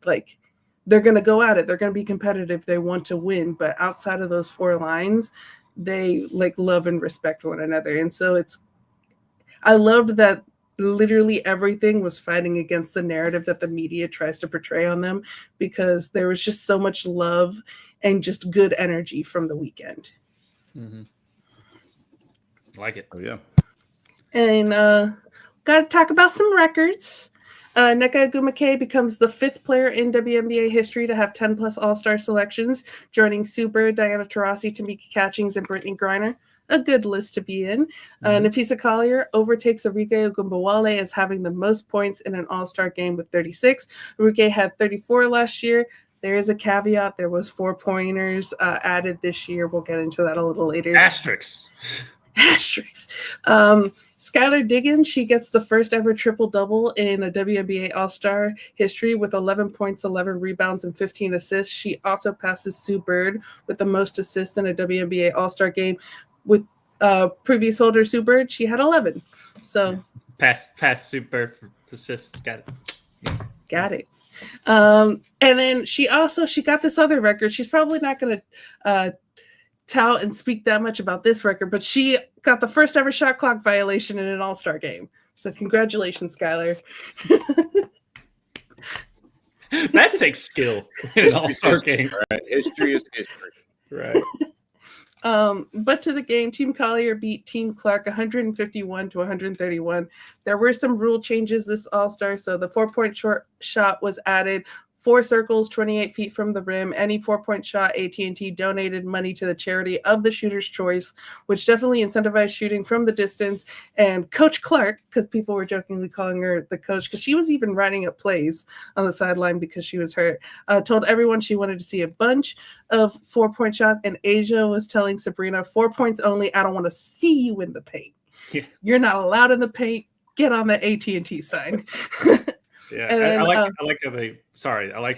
S3: they're going to go at it. They're going to be competitive. They want to win. But outside of those 4 lines, they like love and respect one another. And so I loved that literally everything was fighting against the narrative that the media tries to portray on them, because there was just so much love and just good energy from the weekend.
S2: Mm-hmm. Like it.
S1: Oh, yeah.
S3: And got to talk about some records. Nneka Agumake becomes the 5th player in WNBA history to have 10-plus All-Star selections, joining Sue Bird, Diana Taurasi, Tamika Catchings, and Brittany Griner. A good list to be in. Nafisa Collier overtakes Arike Ogunbowale as having the most points in an All-Star game with 36. Arike had 34 last year. There is a caveat. There was 4-pointers added this year. We'll get into that a little later.
S2: Asterisks.
S3: Skylar Diggins, she gets the first ever triple-double in a WNBA All-Star history with 11 points, 11 rebounds, and 15 assists. She also passes Sue Bird with the most assists in a WNBA All-Star game. With previous holder Sue Bird, she had 11. So
S2: pass Sue Bird for assists. Got it.
S3: Yeah. Got it. And then she got this other record. She's probably not going to tout and speak that much about this record, but she got the first ever shot clock violation in an All-Star game. So congratulations, Skylar.
S2: That takes skill in an All-Star game.
S1: Right. History is history.
S2: Right.
S3: But to the game, Team Collier beat Team Clark 151 to 131. There were some rule changes this All-Star, so the 4-point short shot was added. 4 circles, 28 feet from the rim. Any 4-point shot, AT&T donated money to the charity of the shooter's choice, which definitely incentivized shooting from the distance. And Coach Clark, because people were jokingly calling her the coach, because she was even writing up plays on the sideline because she was hurt, told everyone she wanted to see a bunch of 4-point shots. And Asia was telling Sabrina, 4 points only. I don't want to see you in the paint. Yeah. You're not allowed in the paint. Get on the AT&T sign.
S2: Yeah, then, I like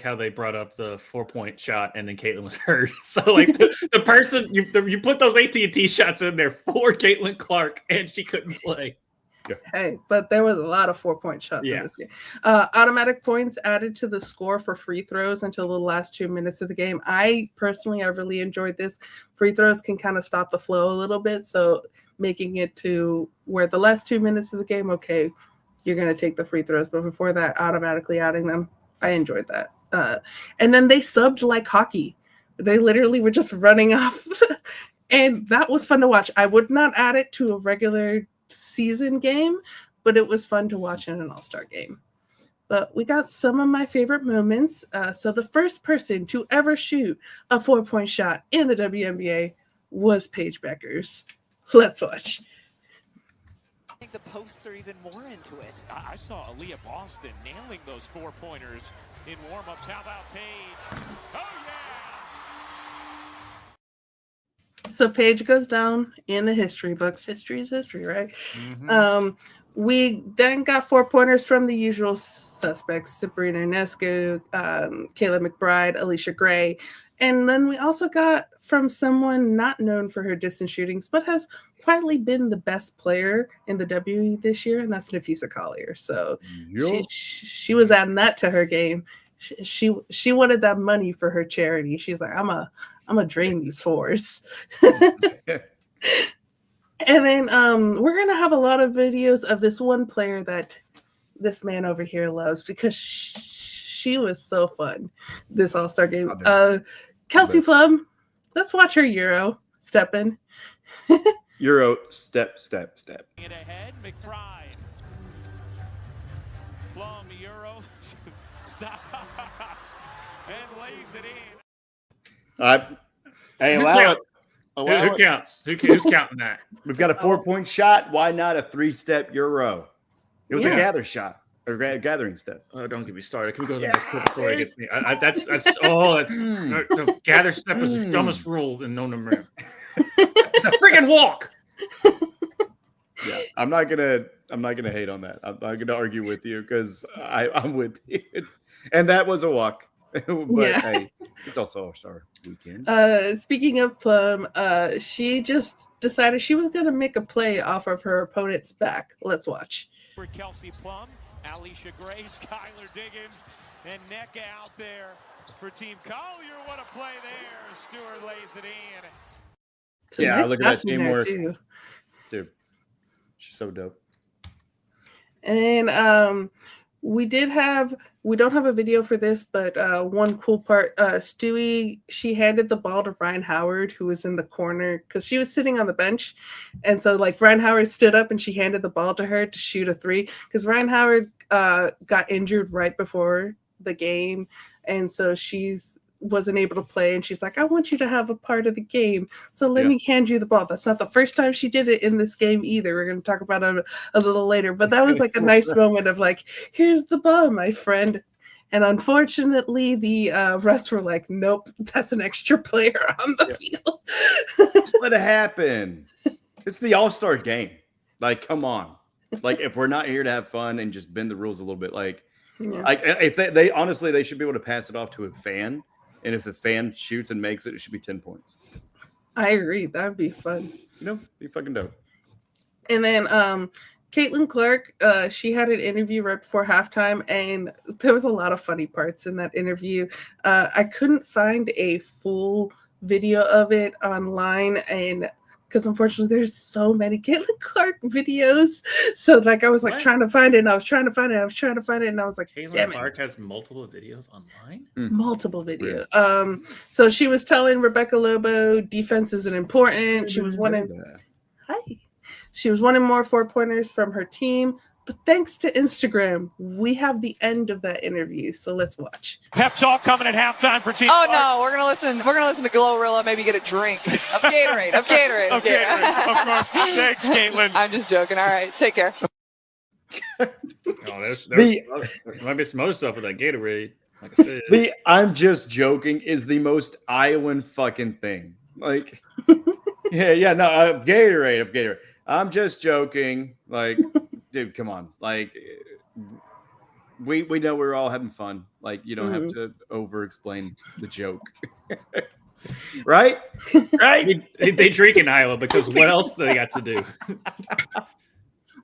S2: how they brought up the 4-point shot, and then Caitlin was hurt. So, like the person you put those AT&T shots in there for Caitlin Clark, and she couldn't play.
S1: Yeah.
S3: Hey, but there was a lot of 4-point shots in this game. Automatic points added to the score for free throws until the last 2 minutes of the game. I really enjoyed this. Free throws can kind of stop the flow a little bit, so making it to where the last 2 minutes of the game, okay, you're going to take the free throws, but before that, automatically adding them, I enjoyed that. And then they subbed like hockey. They literally were just running off, and that was fun to watch. I would not add it to a regular season game, but it was fun to watch in an All-Star game. But we got some of my favorite moments. So the first person to ever shoot a 4-point shot in the WNBA was Paige Beckers. Let's watch.
S7: I think the posts are even more into it.
S8: I saw Aaliyah Boston nailing those 4-pointers in warm-ups. How about Paige? Oh, yeah!
S3: So Paige goes down in the history books. History is history, right? Mm-hmm. We then got 4-pointers from the usual suspects: Sabrina Ionescu, Kayla McBride, Alicia Gray. And then we also got from someone not known for her distance shootings, but has quietly been the best player in the W this year, and that's Nafisa Collier. So she was adding that to her game. She wanted that money for her charity. She's like, I'm a drain these 4s. And then we're gonna have a lot of videos of this one player that this man over here loves, because she was so fun this All-Star game. Kelsey Plum, let's watch her Euro step in.
S1: Euro step.
S8: Get ahead, McBride. Plum, Euro, stop, and lays it in.
S1: Hey, allow it.
S2: Who counts? Who's counting that?
S1: We've got a 4-point shot. Why not a 3-step Euro? It was a gather shot or gathering step.
S2: Oh, don't get me started. Can we go to the next clip before it gets me? The gather step is the dumbest rule in known to man. It's a freaking walk.
S1: Yeah, I'm not gonna hate on that. I'm not gonna argue with you because I'm with you. And that was a walk. But hey, it's also All-Star weekend.
S3: Speaking of Plum, she just decided she was gonna make a play off of her opponent's back. Let's watch.
S8: For Kelsey Plum, Alicia Gray, Skylar Diggins, and Nneka out there For Team Collier, what a play there. Stewart lays it in.
S3: Some
S1: Yeah,
S3: nice
S1: look at that
S3: passing there,
S1: teamwork.
S3: too.
S1: Dude, she's so dope.
S3: And we don't have a video for this, but one cool part, Stewie, she handed the ball to Ryan Howard, who was in the corner, because she was sitting on the bench. And so like Ryan Howard stood up and she handed the ball to her to shoot a 3, because Ryan Howard got injured right before the game. And so wasn't able to play, and she's like, I want you to have a part of the game, so let me hand you the ball. That's not the first time she did it in this game either. We're going to talk about it a little later, but that was like a nice moment of like, here's the ball, my friend. And unfortunately the refs were like, nope, that's an extra player on the field.
S1: Just let it happen. It's the all-star game. Like, come on. Like, if we're not here to have fun and just bend the rules a little bit, like if they honestly, they should be able to pass it off to a fan. And if the fan shoots and makes it, it should be 10 points.
S3: I agree. That would be fun.
S1: Be fucking dope.
S3: And then Caitlin Clark, she had an interview right before halftime, and there was a lot of funny parts in that interview. I couldn't find a full video of it online, and because unfortunately there's so many Caitlin Clark videos. So like I was like trying to find it, and I was trying to find it, and I was like,
S2: Caitlin Clark has multiple videos online?
S3: Multiple videos. So she was telling Rebecca Lobo defense isn't important. She was wanting more 4-pointers from her team. But thanks to Instagram, we have the end of that interview. So let's watch.
S8: Pep talk coming at halftime for Team
S9: Oh
S8: Clark.
S9: no, we're gonna listen to Glorilla, maybe get a drink. Of Gatorade.
S8: Of course. Thanks, Caitlin.
S9: I'm just joking. All right, take care.
S2: There's might be some other stuff with that Gatorade. Like I said.
S1: The I'm just joking is the most Iowan fucking thing. Like, Gatorade. I'm just joking. Like, dude, come on. Like, we know we're all having fun. Like, you don't have to over-explain the joke. Right? Right?
S2: They drink in Iowa because what else do they got to do?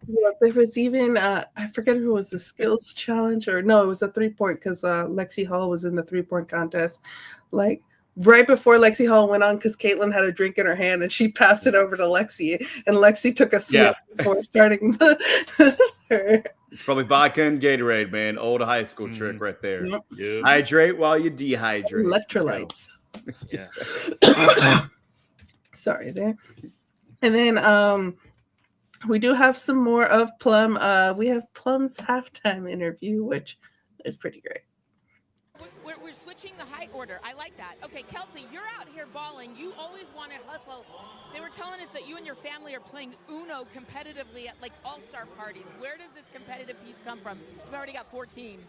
S3: Yeah, there was even I forget if it was the skills challenge or no, it was a 3-point because Lexi Hall was in the 3-point contest. Like right before Lexi Hall went on, because Caitlin had a drink in her hand and she passed it over to Lexi, and Lexi took a sip before starting her.
S1: It's probably vodka and Gatorade, man. Old high school trick right there.
S3: Yep.
S1: Hydrate while you dehydrate.
S3: Electrolytes.
S2: Yeah.
S3: Sorry there. And then we do have some more of Plum. We have Plum's halftime interview, which is pretty great.
S10: We're switching the height order. I like that. Okay, Kelsey, you're out here balling. You always want to hustle. They were telling us that you and your family are playing Uno competitively at like all-star parties. Where does this competitive piece come from? We've already got 14.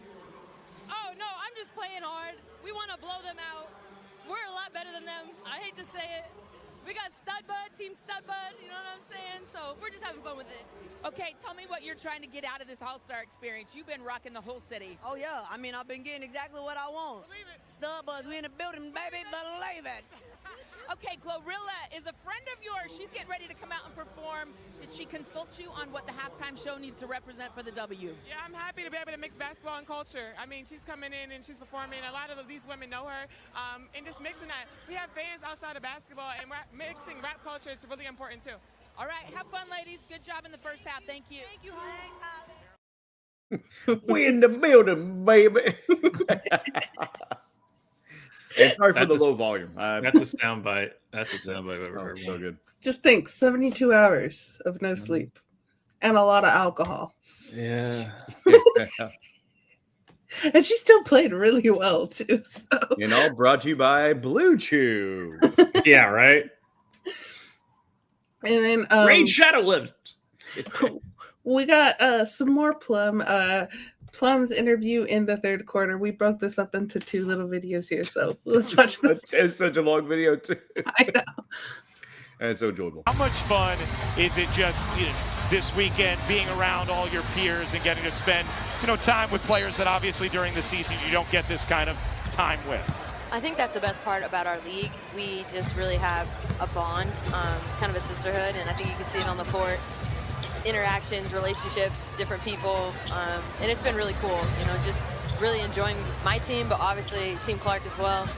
S11: Oh, no, I'm just playing hard. We want to blow them out. We're a lot better than them. I hate to say it. We got Studbud, Team Studbud, you know what I'm saying? So we're just having fun with it.
S10: Okay, tell me what you're trying to get out of this All-Star experience. You've been rocking the whole city.
S12: Oh, yeah. I mean, I've been getting exactly what I want.
S11: Believe it.
S12: Studbuds, we in the building, baby. Believe it.
S10: Okay, Glorilla is a friend of yours. She's getting ready to come out and perform. Did she consult you on what the halftime show needs to represent for the W?
S11: Yeah, I'm happy to be able to mix basketball and culture. I mean, she's coming in and she's performing. A lot of these women know her. And just mixing that. We have fans outside of basketball, and mixing rap culture is really important, too.
S10: All right, have fun, ladies. Good job in the first half. Thank you.
S11: Thank you,
S1: We in the building, baby. It's hard for the low volume.
S2: That's a soundbite. That's a soundbite I've ever heard.
S1: So good.
S3: Just think, 72 hours of no sleep and a lot of alcohol.
S2: Yeah.
S3: And she still played really well, too. So.
S1: Brought to you by Blue Chew.
S2: Yeah, right?
S3: And then
S2: Raid Shadow Lift.
S3: We got some more Plum. Plum's interview in the third quarter. We broke this up into 2 little videos here, so let's watch
S1: It's such a long video, too.
S3: I know.
S1: And it's so enjoyable.
S8: How much fun is it just this weekend being around all your peers and getting to spend time with players that obviously during the season you don't get this kind of time with?
S13: I think that's the best part about our league. We just really have a bond, kind of a sisterhood, and I think you can see it on the court. interactions, relationships, different people, and it's been really cool. Just really enjoying my team, but obviously Team Clark as well.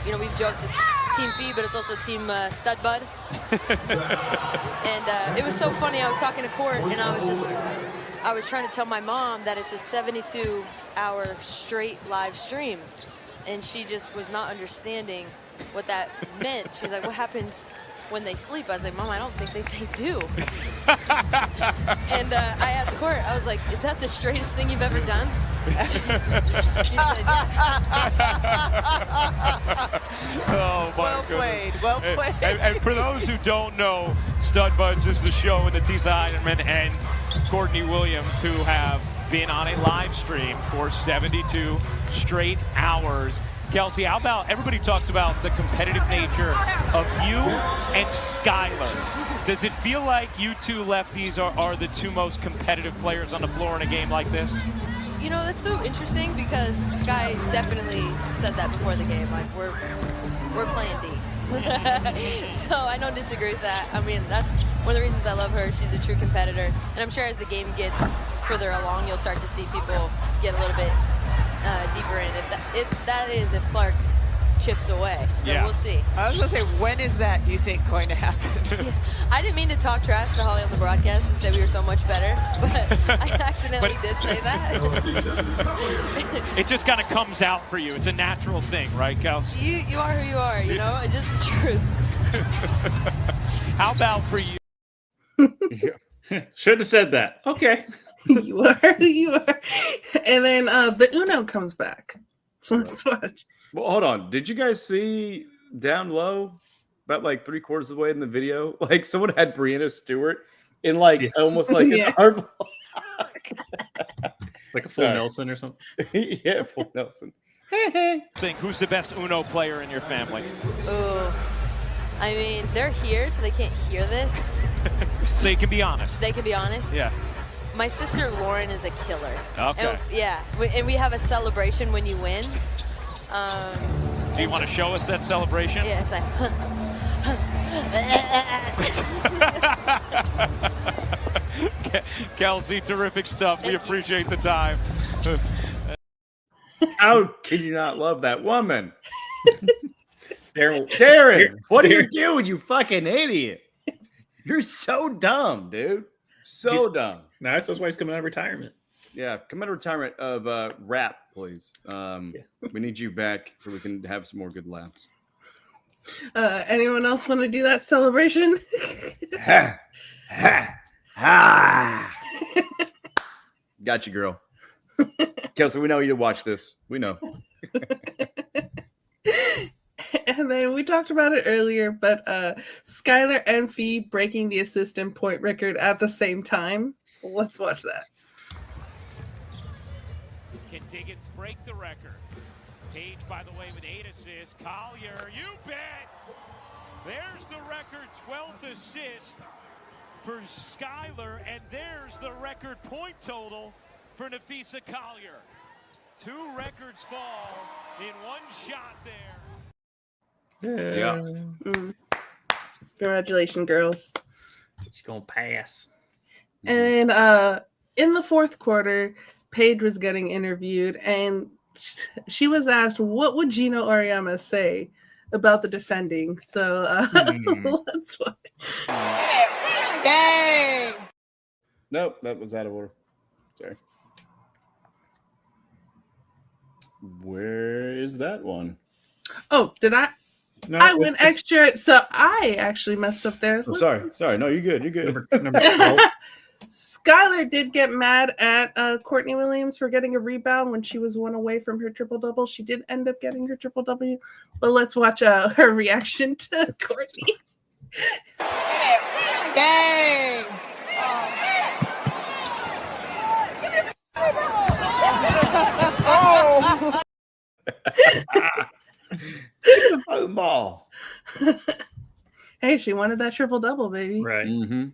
S13: We've joked it's Team Fee, but it's also Team Stud Bud. And it was so funny. I was talking to Court, and I was trying to tell my mom that it's a 72-hour straight live stream, and she just was not understanding what that meant. She was like, "What happens when they sleep?" I was like, "Mom, I don't think they do." And I asked Court, I was like, "Is that the straightest thing you've ever done?" She said,
S8: Oh, my
S7: Well played. Well played.
S8: And for those who don't know, Stud Buds is the show with Natisa Heinerman and Courtney Williams, who have been on a live stream for 72 straight hours. Kelsey, how about everybody talks about the competitive nature of you and Skylar. Does it feel like you two lefties are the two most competitive players on the floor in a game like this?
S13: That's so interesting because Sky definitely said that before the game. Like, we're playing D. So I don't disagree with that. I mean, that's one of the reasons I love her. She's a true competitor. And I'm sure as the game gets further along, you'll start to see people get a little bit deeper in. If Clark chips away. So we'll see.
S7: I was going to say, when is that, you think, going to happen?
S13: I didn't mean to talk trash to Holly on the broadcast and say we were so much better, but I accidentally did say that.
S8: It just kind of comes out for you. It's a natural thing, right, Kelsey?
S13: You are who you are, It's just the truth.
S8: How about for you?
S2: Should have said that. Okay.
S3: You are who you are. And then the Uno comes back. Let's watch.
S1: Well, hold on. Did you guys see down low, about like 3/4 of the way in the video, like someone had Brianna Stewart in almost like an arm
S2: like a full Nelson or something?
S1: Yeah, full Nelson.
S8: Think who's the best Uno player in your family?
S13: Oh, I mean, they're here, so they can't hear this.
S8: So you can be honest.
S13: They can be honest?
S8: Yeah.
S13: My sister Lauren is a killer.
S8: Okay.
S13: And we have a celebration when you win.
S8: Do you want to show us that celebration?
S13: Yeah, it's
S8: like. Kelsey, terrific stuff. We appreciate the time.
S1: How can you not love that woman? Darren, what are you doing, you fucking idiot? You're so dumb, dude. So dumb.
S2: No, that's why he's coming out of retirement.
S1: Yeah, come out of retirement of rap, please. We need you back so we can have some more good laughs.
S3: Anyone else want to do that celebration?
S1: Ha, ha, ha. Got you, girl. Kelsey, we know you watch this. We know.
S3: And then we talked about it earlier, but Skylar and Fee breaking the assistant point record at the same time. Let's watch that.
S8: Can Diggins break the record? Page, by the way, with 8 assists. Collier, you bet! There's the record 12th assist for Skylar, and there's the record point total for Nafisa Collier. 2 records fall in one shot there.
S1: Yeah.
S3: Congratulations, girls.
S2: She's going to pass.
S3: And in the fourth quarter, Paige was getting interviewed, and she was asked, what would Gino Auriemma say about the defending? So let's watch.
S13: Dang!
S1: Nope, that was out of order. Sorry. Where is that one?
S3: Oh, did I? No, I went extra, so I actually messed up there.
S1: Oh, sorry. No, you're good. You're good.
S2: Number 12.
S3: Skylar did get mad at Courtney Williams for getting a rebound when she was 1 away from her triple-double. She did end up getting her triple-W, but let's watch her reaction to Courtney.
S13: Dang!
S3: Oh!
S1: The phone ball.
S3: Hey, she wanted that triple-double, baby.
S2: Right.
S1: Mm-hmm.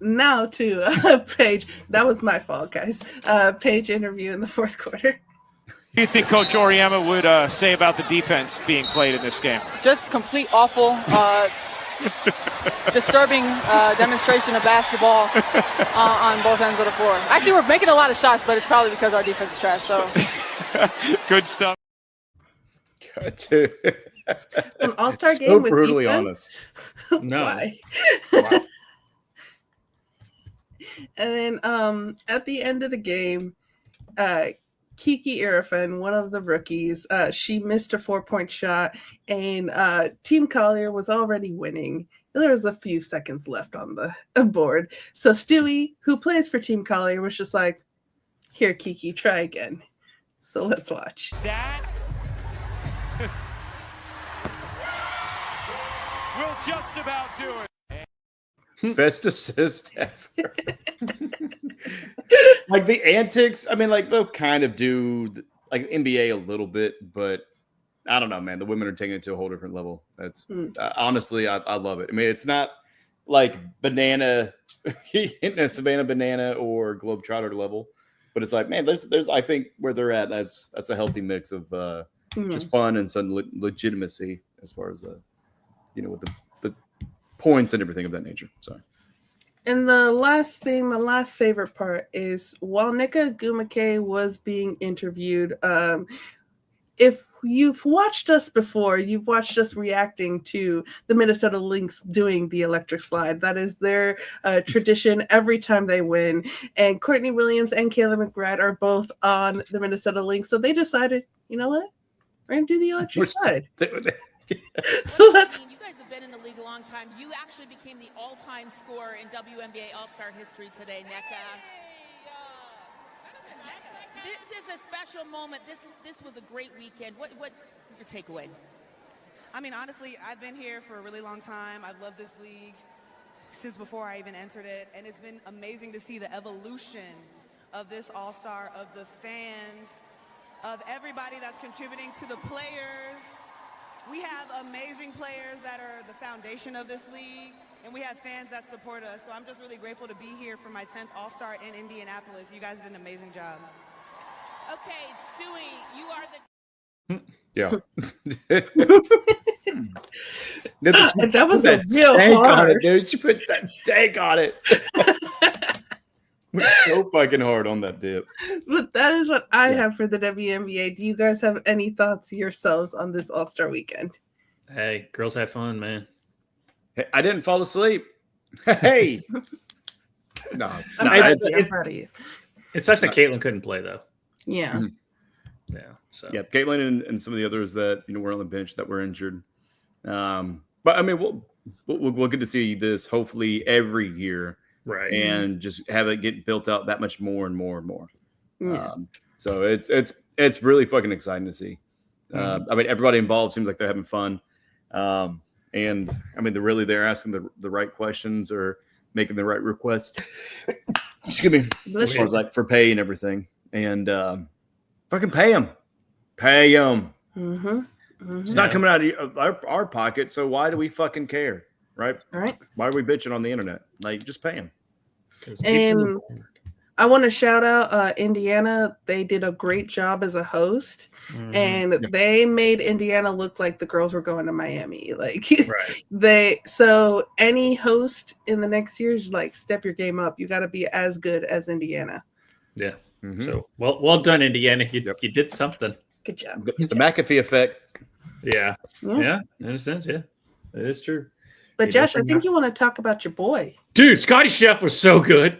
S3: Now to Paige. That was my fault, guys. Paige interview in the fourth quarter.
S8: What do you think Coach Auriemma would say about the defense being played in this game?
S9: Just complete awful.
S14: disturbing demonstration of basketball on both ends of the floor. Actually, we're making a lot of shots, but it's probably because our defense is trash. So
S8: good stuff.
S1: Dude.
S3: An all-star
S1: So
S3: game with
S1: brutally
S3: defense?
S1: honest.
S2: No.
S3: Why? And then at the end of the game, Kiki Irifan, one of the rookies, she missed a 4-point shot, and Team Collier was already winning. There was a few seconds left on the board. So Stewie, who plays for Team Collier, was just like, here, Kiki, try again. So let's watch.
S8: That will just about do it.
S1: Best assist ever. Like the antics, I mean, like they'll kind of do like NBA a little bit, but I don't know, man. The women are taking it to a whole different level. That's honestly, I love it. I mean, it's not like Savannah Banana or Globetrotter level, but it's like, man, there's I think where they're at, that's a healthy mix of just fun and some legitimacy as far as with the points and everything of that nature. So.
S3: And the last favorite part is while Nika Gumake was being interviewed, if you've watched us before, you've watched us reacting to the Minnesota Lynx doing the electric slide. That is their tradition every time they win. And Courtney Williams and Kayla McBride are both on the Minnesota Lynx. So they decided, you know what? We're going to do the electric slide. So let's.
S10: You guys have been in the league a long time. You actually became the all-time scorer in WNBA All-Star history today, Nneka. This is a special moment. This was a great weekend. What's your takeaway?
S15: I mean, honestly, I've been here for a really long time. I've loved this league since before I even entered it, and it's been amazing to see the evolution of this All-Star, of the fans, of everybody that's contributing to the players. We have amazing players that are the foundation of this league, and we have fans that support us. So I'm just really grateful to be here for my 10th All-Star in Indianapolis. You guys did an amazing job.
S10: Okay, Stewie, you are the...
S1: Yeah.
S3: That was a real hard.
S1: Dude, she put that steak on it. So fucking hard on that dip.
S3: But that is what I have for the WNBA. Do you guys have any thoughts yourselves on this All-Star weekend?
S2: Hey, girls had fun, man.
S1: Hey, I didn't fall asleep. Hey. No.
S3: I'm proud of you.
S2: It sucks that Caitlin couldn't play, though.
S3: Yeah.
S2: Yeah. So.
S1: Yeah, Caitlin and some of the others that were on the bench that were injured. But I mean, we'll get to see this hopefully every year.
S2: Right.
S1: And just have it get built out that much more and more and more.
S3: Yeah.
S1: So it's really fucking exciting to see. I mean, everybody involved seems like they're having fun. And I mean, they're asking the right questions or making the right requests. Excuse me. As far as like for pay and everything. And fucking pay them. Pay them.
S3: Mm-hmm. Mm-hmm.
S1: It's not coming out of our pocket. So why do we fucking care? Right?
S3: Right.
S1: Why are we bitching on the internet? Like, just pay them.
S3: And I want to shout out Indiana. They did a great job as a host, and they made Indiana look like the girls were going to Miami. Like, so any host in the next year is like, step your game up. You got to be as good as Indiana.
S2: Yeah. Mm-hmm. So well done, Indiana. You did something.
S3: Good job.
S1: The McAfee effect.
S2: Yeah. Yeah. In a sense, yeah, it is true.
S3: But Josh, I think you want to talk about your boy.
S2: Dude, Scotty Chef was so good.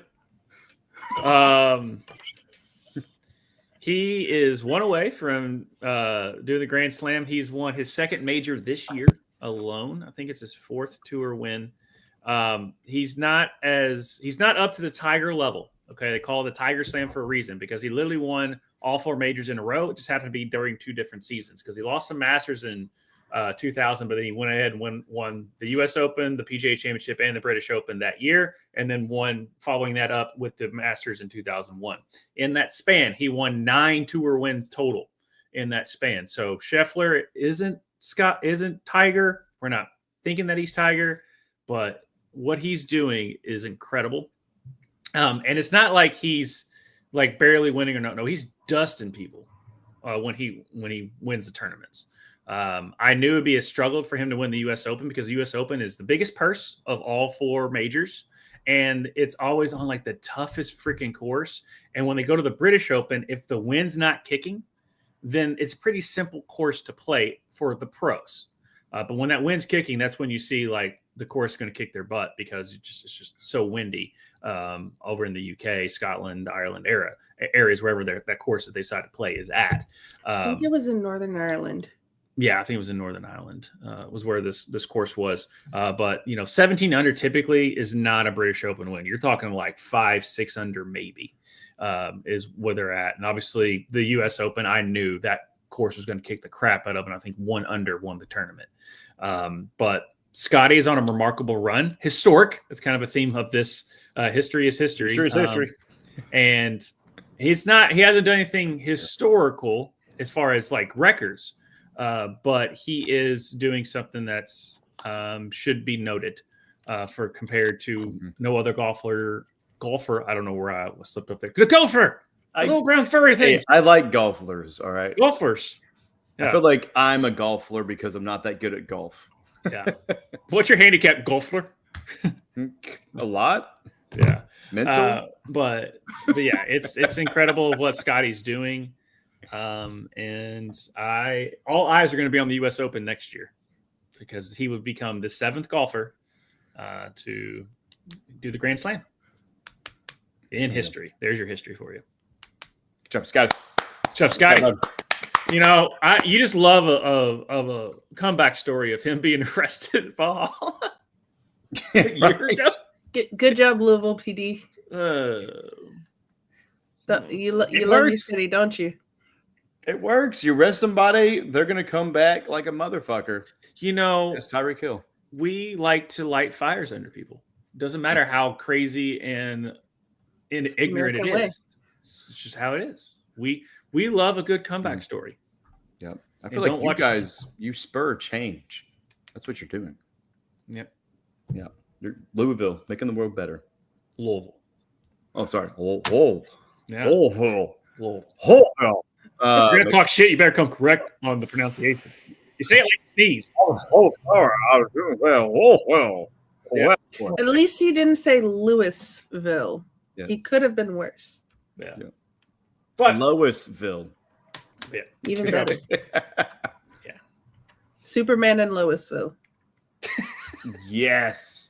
S2: He is one away from doing the Grand Slam. He's won his second major this year alone. I think it's his fourth tour win. He's not up to the Tiger level. Okay, they call it the Tiger Slam for a reason because he literally won all four majors in a row. It just happened to be during two different seasons because he lost some Masters in 2000, but then he went ahead and won the U.S. Open, the PGA Championship, and the British Open that year, and then won following that up with the Masters in 2001. In that span, he won 9 tour wins total in that span. So Scheffler isn't Tiger. We're not thinking that he's Tiger, but what he's doing is incredible. And it's not like he's like barely winning or not. No, he's dusting people when he wins the tournaments. I knew it would be a struggle for him to win the U.S. Open because the U.S. Open is the biggest purse of all 4 majors. And it's always on like the toughest freaking course. And when they go to the British Open, if the wind's not kicking, then it's a pretty simple course to play for the pros. But when that wind's kicking, that's when you see like the course is going to kick their butt because it's just so windy over in the UK, Scotland, Ireland areas, wherever that course that they decide to play is at.
S3: I think it was in Northern Ireland.
S2: Yeah, I think it was in Northern Ireland. Was where this course was. But 17 under typically is not a British Open win. You're talking like 5-6 under maybe is where they're at. And obviously the U.S. Open, I knew that course was going to kick the crap out of, and I think 1 under won the tournament. But Scotty is on a remarkable run, historic. That's kind of a theme of this. History is history.
S1: History is history.
S2: And he hasn't done anything historical as far as like records. But he is doing something that's should be noted for compared to no other golfer. I don't know where I slipped up there. The golfer, little brown furry thing.
S1: Hey, I like golfers. All right,
S2: golfers. Yeah.
S1: I feel like I'm a golfer because I'm not that good at golf.
S2: Yeah. What's your handicap, golfer?
S1: A lot.
S2: Yeah.
S1: Mental.
S2: But yeah, it's incredible what Scotty's doing. And all eyes are going to be on the U.S. Open next year because he would become the 7th golfer to do the Grand Slam in history. There's your history for you.
S1: Good job, Scotty.
S2: Good job, Scotty. You just love a comeback story of him being arrested at ball.
S3: Good job, Louisville PD. You love your city, don't you?
S1: It works. You arrest somebody, they're going to come back like a motherfucker. It's Tyreek Hill.
S2: We like to light fires under people. Doesn't matter how crazy and ignorant it is. It's just how it is. We love a good comeback story.
S1: Yep. I feel like you guys, you spur change. That's what you're doing.
S2: Yep.
S1: Yeah. You're Louisville, making the world better.
S2: Louisville.
S1: Oh, sorry.
S2: Yeah.
S1: Louisville.
S2: You're going to talk shit, you better come correct on the pronunciation. You say it like you sneeze.
S1: Sorry. I was doing well.
S2: Yeah.
S3: At least he didn't say Louisville.
S1: Yeah.
S3: He could have been worse.
S2: Yeah.
S1: But Louisville.
S2: Yeah.
S3: Even better.
S2: Yeah.
S3: Superman in Louisville.
S1: Yes.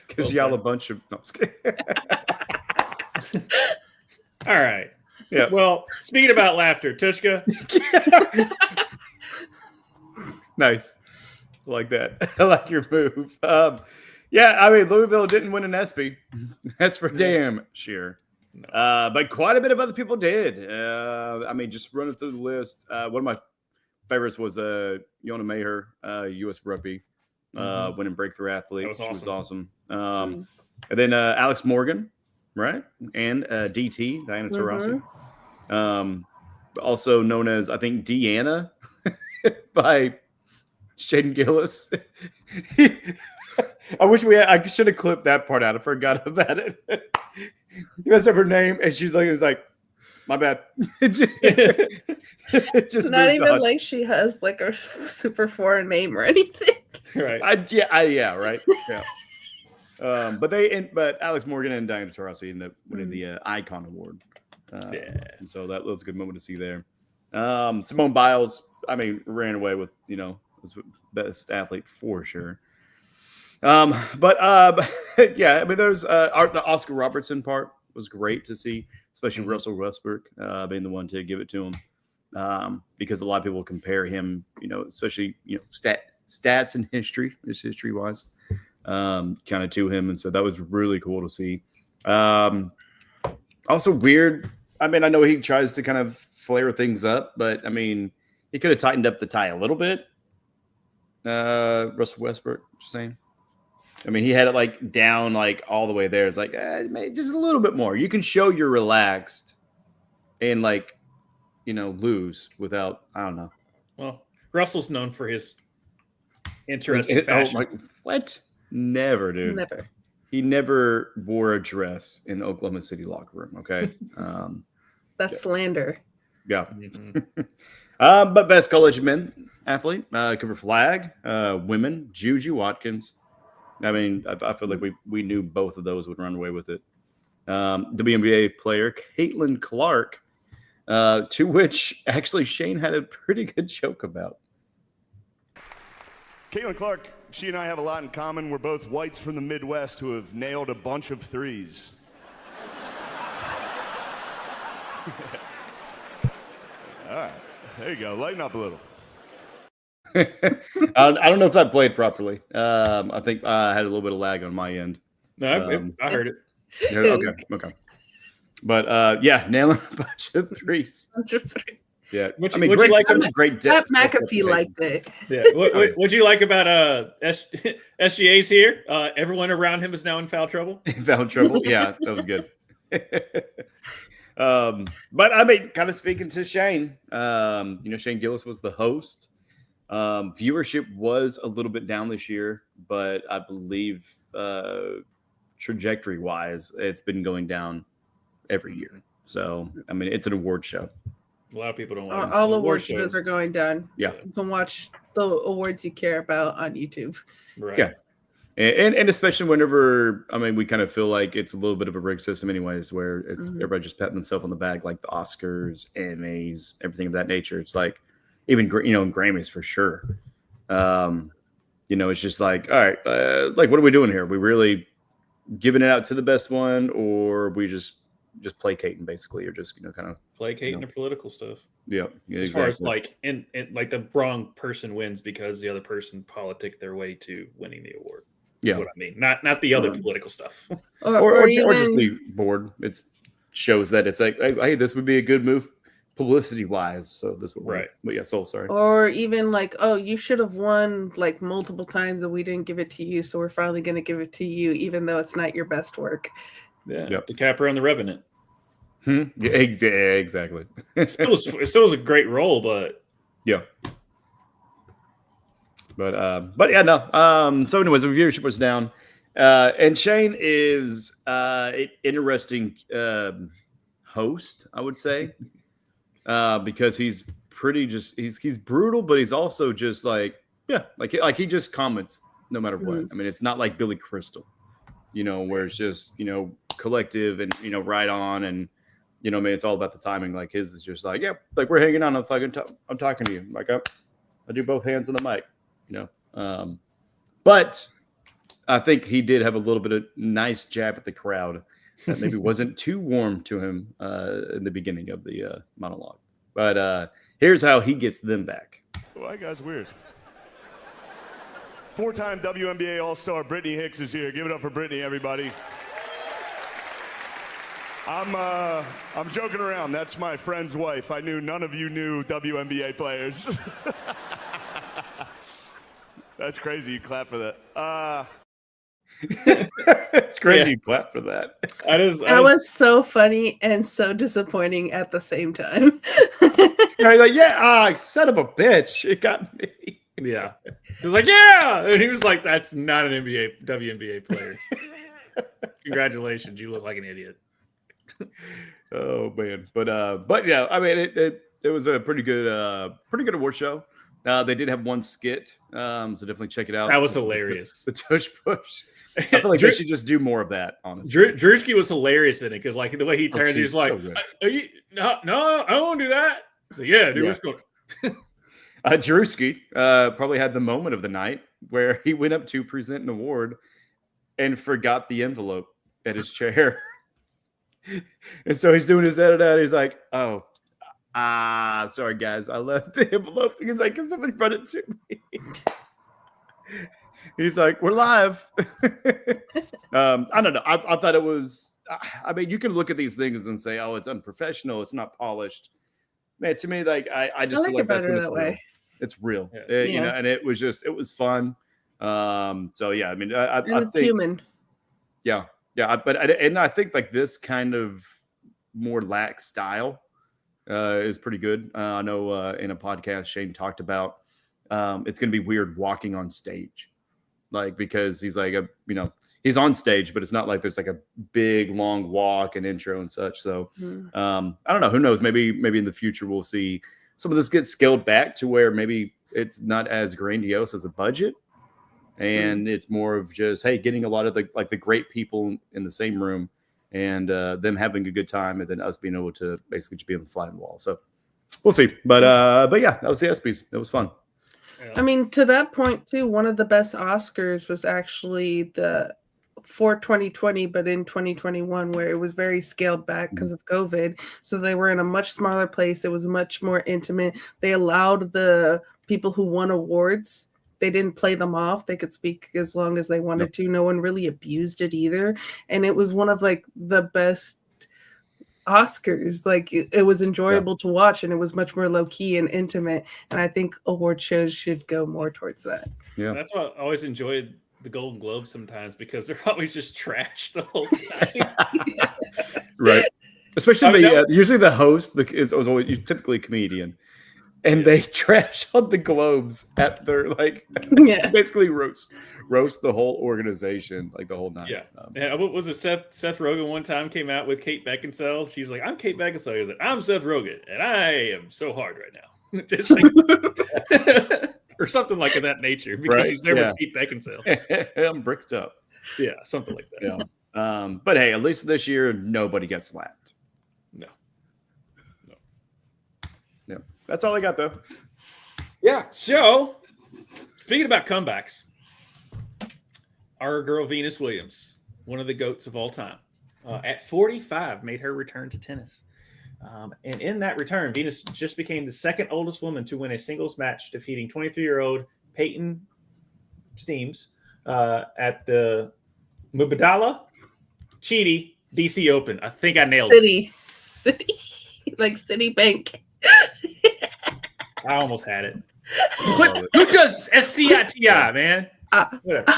S1: Because y'all a bunch of... No,
S2: All right.
S1: Yeah.
S2: Well, speaking about laughter, Tushka.
S1: Nice. I like that. I like your move. Yeah, I mean, Louisville didn't win an ESPY. That's for damn sure. But quite a bit of other people did. I mean, just running through the list. One of my favorites was Yona Maher, U.S. Rugby, winning breakthrough athlete.
S2: That was awesome.
S1: She was awesome. And then Alex Morgan, right? And DT, Diana Taurasi. Also known as, I think, Deanna by Shaden Gillis. I should have clipped that part out. I forgot about it. You messed up her name, and she's like, my bad. It just
S3: not even like she has like a super foreign name or anything.
S2: Right.
S1: Yeah, right. Yeah. But Alex Morgan and Diana Taurasi ended up winning the Icon Award. So that was a good moment to see there. Simone Biles, I mean, ran away with, was best athlete for sure. Yeah, I mean, there's the Oscar Robertson part was great to see, especially Russell Westbrook being the one to give it to him, because a lot of people compare him, especially stats and history wise, kind of to him, and so that was really cool to see. Also weird. I mean, I know he tries to kind of flare things up, but I mean, he could have tightened up the tie a little bit. Russell Westbrook, just saying. I mean, he had it like down, like all the way there. It's like, just a little bit more. You can show you're relaxed and like, lose without, I don't know.
S2: Well, Russell's known for his interesting fashion.
S1: What? Never, dude.
S3: Never.
S1: He never wore a dress in the Oklahoma City locker room. Okay.
S3: That's slander.
S1: Yeah. But best college men athlete, Cooper Flag, women, Juju Watkins. I mean, I feel like we knew both of those would run away with it. WNBA player Caitlin Clark, to which actually Shane had a pretty good joke about.
S16: Caitlin Clark, she and I have a lot in common. We're both whites from the Midwest who have nailed a bunch of threes. All right, there you go. Lighten up a little.
S1: I don't know if that played properly. I think I had a little bit of lag on my end.
S2: No, I heard it.
S1: Yeah, okay. But yeah, nailing a bunch of threes. Yeah,
S2: What'd you like
S1: such great depth.
S3: Pat McAfee liked it.
S2: Yeah. What'd you like about SGA's here? Everyone around him is now in foul trouble.
S1: In foul trouble. Yeah, that was good. But I mean, kind of speaking to Shane, Shane Gillis was the host. Viewership was a little bit down this year, but I believe trajectory wise, it's been going down every year. So, I mean, it's an award show.
S2: A lot of people don't like
S3: all award shows are going down.
S1: Yeah.
S3: You can watch the awards you care about on YouTube.
S2: Right.
S1: Yeah. And especially whenever, I mean, we kind of feel like it's a little bit of a rigged system anyways, where it's everybody just patting themselves on the back, like the Oscars, Emmys, everything of that nature. It's like, even, Grammys for sure. It's just like, all right, like, what are we doing here? Are we really giving it out to the best one, or we just placating basically, or just, kind of
S2: placating the political stuff.
S1: Yeah.
S2: As far as like, and like the wrong person wins because the other person politicked their way to winning the award. That's what I mean. Not the other political stuff.
S1: Or just the board. It shows that it's like, hey, this would be a good move publicity wise. So this would work.
S2: Right.
S1: But yeah, sorry.
S3: Or even like, oh, you should have won like multiple times and we didn't give it to you. So we're finally going to give it to you, even though it's not your best work.
S2: Yeah. Yep. DiCaprio and The Revenant.
S1: Yeah, exactly.
S2: It still was a great role, but
S1: yeah. But yeah, no. So anyways, the viewership was down. And Shane is an interesting host, I would say. Because he's pretty he's brutal, but he's also just like he just comments no matter what. I mean, it's not like Billy Crystal, where it's just collective and right on, and I mean, it's all about the timing. Like his is just like, yeah, like we're hanging on. I'm talking to you. Like I do both hands on the mic, But I think he did have a little bit of nice jab at the crowd that maybe wasn't too warm to him in the beginning of the monologue. But here's how he gets them back.
S16: Well, that guy's weird. 4-time WNBA All-Star Brittany Hicks is here. Give it up for Brittany, everybody. I'm joking around. That's my friend's wife. I knew none of you knew WNBA players. That's crazy. You clap for that.
S1: It's crazy you clap for that.
S3: That was so funny and so disappointing at the same time.
S1: Son of a bitch. It got me.
S2: Yeah. He was like, yeah. And he was like, that's not an WNBA player. Congratulations. You look like an idiot.
S1: Oh man. But yeah, I mean it was a pretty good award show. They did have one skit, so definitely check it out.
S2: That was hilarious.
S1: The tush push. I feel like they should just do more of that, honestly.
S2: Drewski was hilarious in it because, like, the way he turns, he's like, no, I don't do that. So, yeah, dude, what's going on?
S1: Drewski probably had the moment of the night where he went up to present an award and forgot the envelope at his chair. And so he's doing his da-da-da. He's like, oh, sorry, guys. I left the envelope. He's like, can somebody run it to me? He's like, we're live. I don't know. I thought it was, I mean, you can look at these things and say, oh, it's unprofessional. It's not polished. Man, to me, like, I just feel like that's when it's real. It's real. Yeah. And it was fun. So, yeah, I mean, I
S3: it's
S1: think,
S3: human.
S1: Yeah. Yeah. But I think like this kind of more lax style is pretty good. I know in a podcast, Shane talked about it's going to be weird walking on stage. Like, because he's like, he he's on stage, but it's not like there's like a big long walk and intro and such. So I don't know. Who knows? Maybe in the future we'll see some of this get scaled back to where maybe it's not as grandiose as a budget, and it's more of just, hey, getting a lot of the great people in the same room and them having a good time, and then us being able to basically just be on the fly on the wall. So we'll see. But yeah, that was the ESPYs. It was fun.
S3: I mean, to that point too, one of the best Oscars was actually for 2020, but in 2021, where it was very scaled back because of COVID. So they were in a much smaller place. It was much more intimate. They allowed the people who won awards, they didn't play them off. They could speak as long as they wanted to. No one really abused it either. And it was one of like the best Oscars. Like it was enjoyable to watch, and it was much more low key and intimate. And I think award shows should go more towards that.
S1: Yeah,
S2: that's why I always enjoyed the Golden Globes sometimes, because they're always just trash the whole time.
S1: Right. Especially usually the host is always typically a comedian, and they trash on the Globes at their basically roast the whole organization like the whole night.
S2: Yeah. What was it? Seth Rogen one time came out with Kate Beckinsale. She's like, "I'm Kate Beckinsale." He's like, "I'm Seth Rogen, and I am so hard right now." Just like, or something like of that nature, because he's there with Kate Beckinsale.
S1: I'm bricked up.
S2: Yeah, something like that.
S1: Yeah. But hey, at least this year nobody gets slapped.
S2: No.
S1: Yeah. That's all I got though.
S2: Yeah. So speaking about comebacks, our girl Venus Williams, one of the GOATs of all time, at 45 made her return to tennis. And in that return, Venus just became the second oldest woman to win a singles match, defeating 23-year-old Peyton Steems at the Mubadala Chidi DC Open. I think I nailed it.
S3: City, like Citibank.
S2: I almost had it. Who does SCITI, man? Whatever.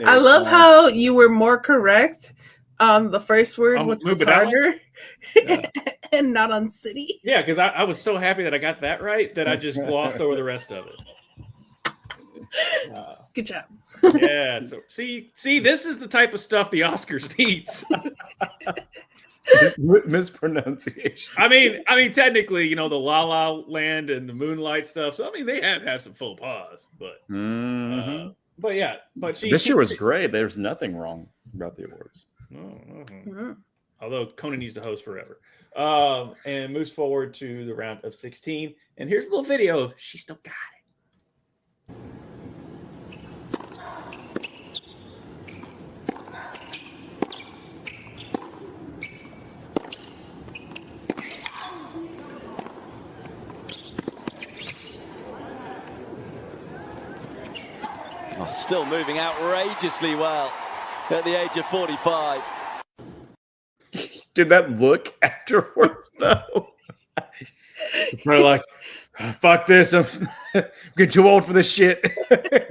S3: I love how you were more correct on the first word, which was harder, and not on city.
S2: Yeah, because I was so happy that I got that right that I just glossed over the rest of it.
S3: Good job.
S2: Yeah. So see, this is the type of stuff the Oscars needs.
S1: Mispronunciation.
S2: I mean, technically, the La La Land and the Moonlight stuff. So I mean, they have some faux pas, but yeah. But
S1: this year was great. There's nothing wrong about the awards.
S2: Although Conan needs to host forever, and moves forward to the round of 16. And here's a little video of She Still Got It.
S17: Still moving outrageously well at the age of 45.
S1: Did that look afterwards, though?
S2: Probably like, fuck this. I'm getting too old for this shit.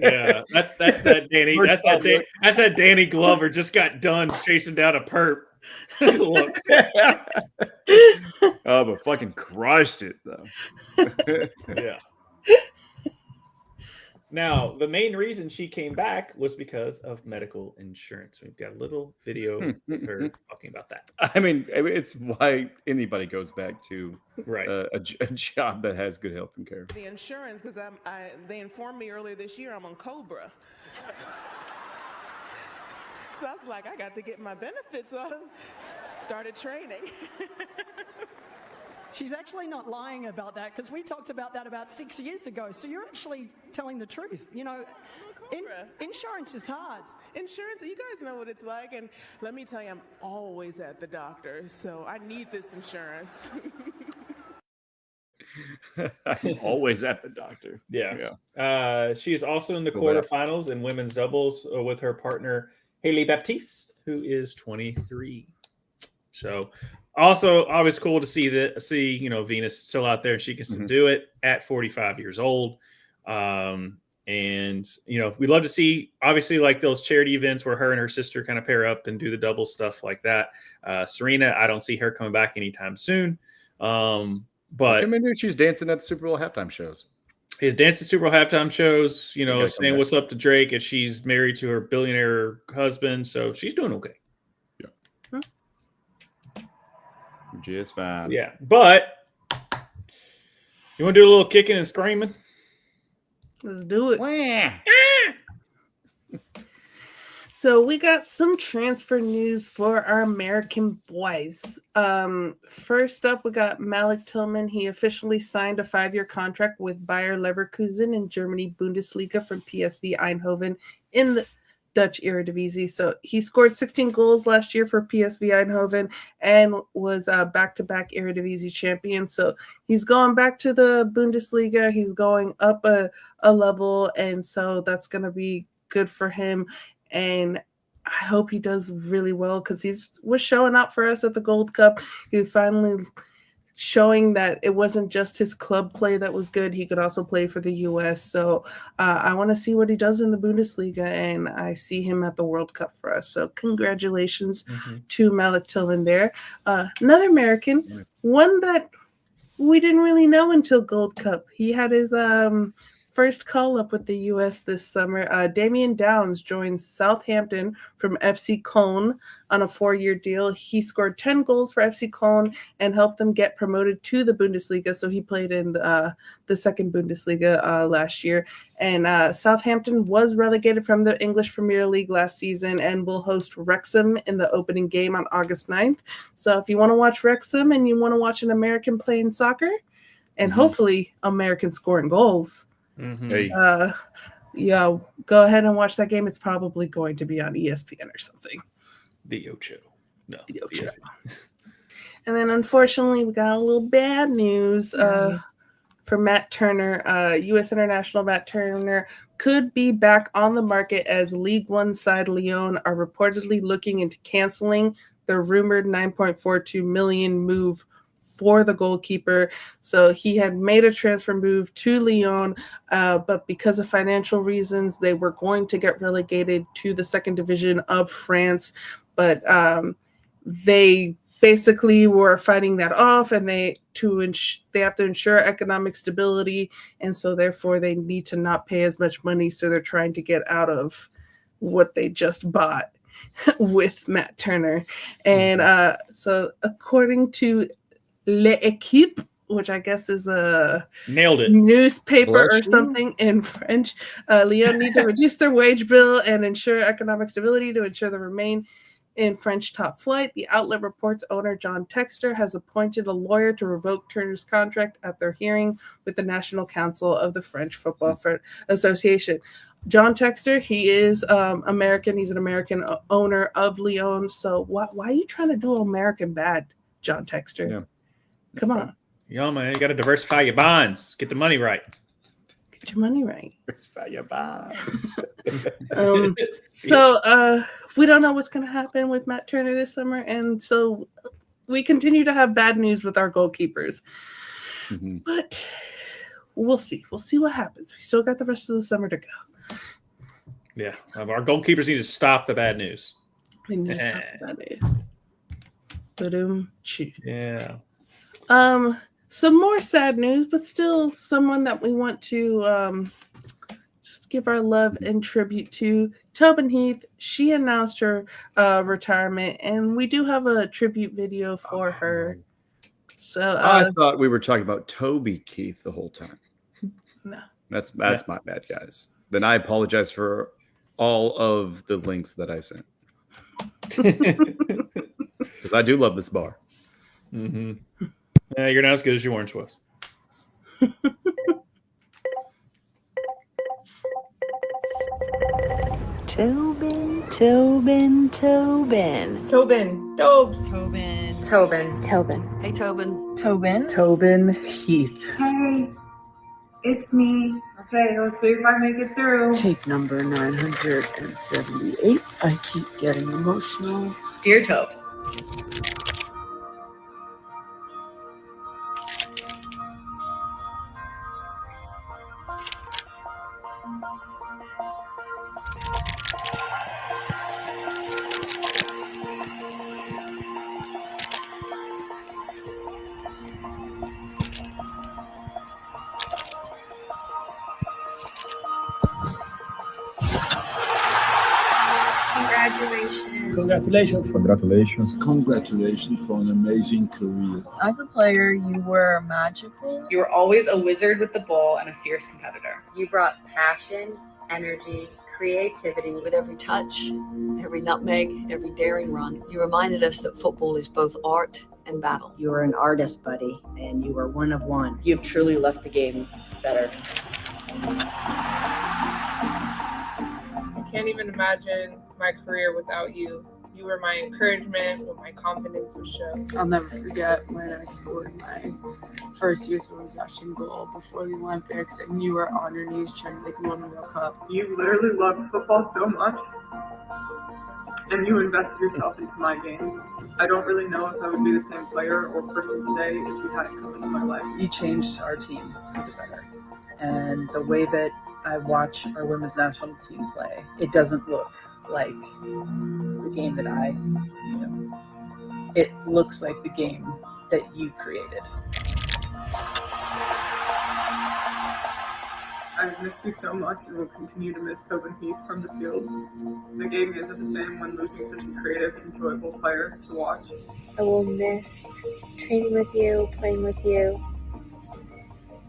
S2: Yeah, that's that Danny. That's that Danny Glover just got done chasing down a perp. Look.
S1: Oh, but fucking crushed it, though.
S2: Yeah. Now, the main reason she came back was because of medical insurance. We've got a little video with her talking about that.
S1: I mean, it's why anybody goes back to a job that has good health and care.
S18: The insurance, because they informed me earlier this year I'm on Cobra. So I was like, I got to get my benefits, so I started training.
S19: She's actually not lying about that, because we talked about that about 6 years ago. So you're actually telling the truth. Insurance is hard.
S18: Insurance, you guys know what it's like. And let me tell you, I'm always at the doctor. So I need this insurance.
S1: I'm always at the doctor.
S2: Yeah. She is also in the quarterfinals in women's doubles with her partner, Haley Baptiste, who is 23. So also always cool to see Venus still out there. She can still do it at 45 years old. And we'd love to see, obviously, like those charity events where her and her sister kind of pair up and do the double stuff like that. Serena, I don't see her coming back anytime soon. But
S1: maybe she's dancing at the Super Bowl halftime shows.
S2: his Dance to Super Bowl halftime shows, you know,
S1: gotta come
S2: saying
S1: back.
S2: what's up to Drake, and she's married to her billionaire husband, so she's doing okay.
S1: Just fine.
S2: Yeah, but you want to do a little kicking and screaming?
S3: Let's do it. So we got some transfer news for our American boys. First up, we got Malik Tillman. He officially signed a 5-year contract with Bayer Leverkusen in Germany Bundesliga from PSV Eindhoven in the Dutch Eredivisie. So he scored 16 goals last year for PSV Eindhoven and was back-to-back Eredivisie champion. So he's going back to the Bundesliga. He's going up a level, and so that's going to be good for him. And I hope he does really well because he was showing up for us at the Gold Cup. He was finally showing that it wasn't just his club play that was good. He could also play for the U.S. So I want to see what he does in the Bundesliga, and I see him at the World Cup for us. So congratulations to Malik Tillman there. Another American, one that we didn't really know until Gold Cup. He had his first call-up with the U.S. this summer. Damian Downs joins Southampton from FC Köln on a 4-year deal. He scored 10 goals for FC Köln and helped them get promoted to the Bundesliga. So he played in the second Bundesliga last year. And Southampton was relegated from the English Premier League last season and will host Wrexham in the opening game on August 9th. So if you want to watch Wrexham and you want to watch an American playing soccer and hopefully American scoring goals, yeah, go ahead and watch that game. It's probably going to be on ESPN or something.
S2: The Ocho. No,
S3: the Ocho. And then unfortunately, we got a little bad news for Matt Turner. U.S. international Matt Turner could be back on the market as League One side Lyon are reportedly looking into canceling the rumored $9.42 million move for the goalkeeper. So he had made a transfer move to Lyon, but because of financial reasons, they were going to get relegated to the second division of France. But they basically were fighting that off, and they have to ensure economic stability, and so therefore they need to not pay as much money. So they're trying to get out of what they just bought with Matt Turner. And so according to L'Équipe, which I guess is a
S2: nailed it
S3: newspaper or something in French, Lyon need to reduce their wage bill and ensure economic stability to ensure they remain in French top flight. The outlet reports owner John Textor has appointed a lawyer to revoke Turner's contract at their hearing with the National Council of the French Football Association. John Textor, he is American. He's an American owner of Lyon. So why are you trying to do American bad, John Textor? Yeah. Come on.
S2: Yeah, man, you got to diversify your bonds. Get the money right.
S3: Get your money right.
S1: Diversify your bonds.
S3: So we don't know what's going to happen with Matt Turner this summer, and so we continue to have bad news with our goalkeepers. But we'll see. We'll see what happens. We still got the rest of the summer to go.
S2: Yeah, our goalkeepers need to stop the bad news.
S3: They need to stop the bad news.
S2: Yeah.
S3: Some more sad news, but still someone that we want to just give our love and tribute to. Tobin Heath, she announced her retirement, and we do have a tribute video for her. So
S1: I thought we were talking about Toby Keith the whole time.
S3: No.
S1: That's my bad, guys. Then I apologize for all of the links that I sent. Because I do love this bar.
S2: Yeah, you're not as good as you once was.
S20: Tobin.
S13: Hey, Tobin.
S20: Tobin Heath.
S21: Hey, it's me. Okay, let's see if I make it through.
S20: Take number 978. I keep getting emotional.
S21: Dear Tobes.
S4: Congratulations.
S22: Congratulations.
S4: Congratulations for an amazing career.
S23: As a player, you were magical.
S24: You were always a wizard with the ball and a fierce competitor.
S23: You brought passion, energy, creativity.
S25: With every touch, every nutmeg, every daring run, you reminded us that football is both art and battle.
S26: You were an artist, buddy, and you were one of one.
S27: You've truly left the game better.
S28: I can't even imagine my career without you. You were my encouragement when my confidence was shown.
S29: I'll never forget when I scored my first US Women's National goal before the Olympics, and you were on your knees trying to make one World Cup.
S21: You literally loved football so much, and you invested yourself into my game. I don't really know if I would be the same player or person today if you hadn't come into my life.
S30: You changed our team for the better. And the way that I watch our women's national team play, it doesn't look like the game that I know. It looks like the game that you created.
S21: I've missed you so much and will continue to miss Tobin Heath from the field. The game isn't the same when losing such a creative, enjoyable player to watch.
S31: I will miss training with you, playing with you,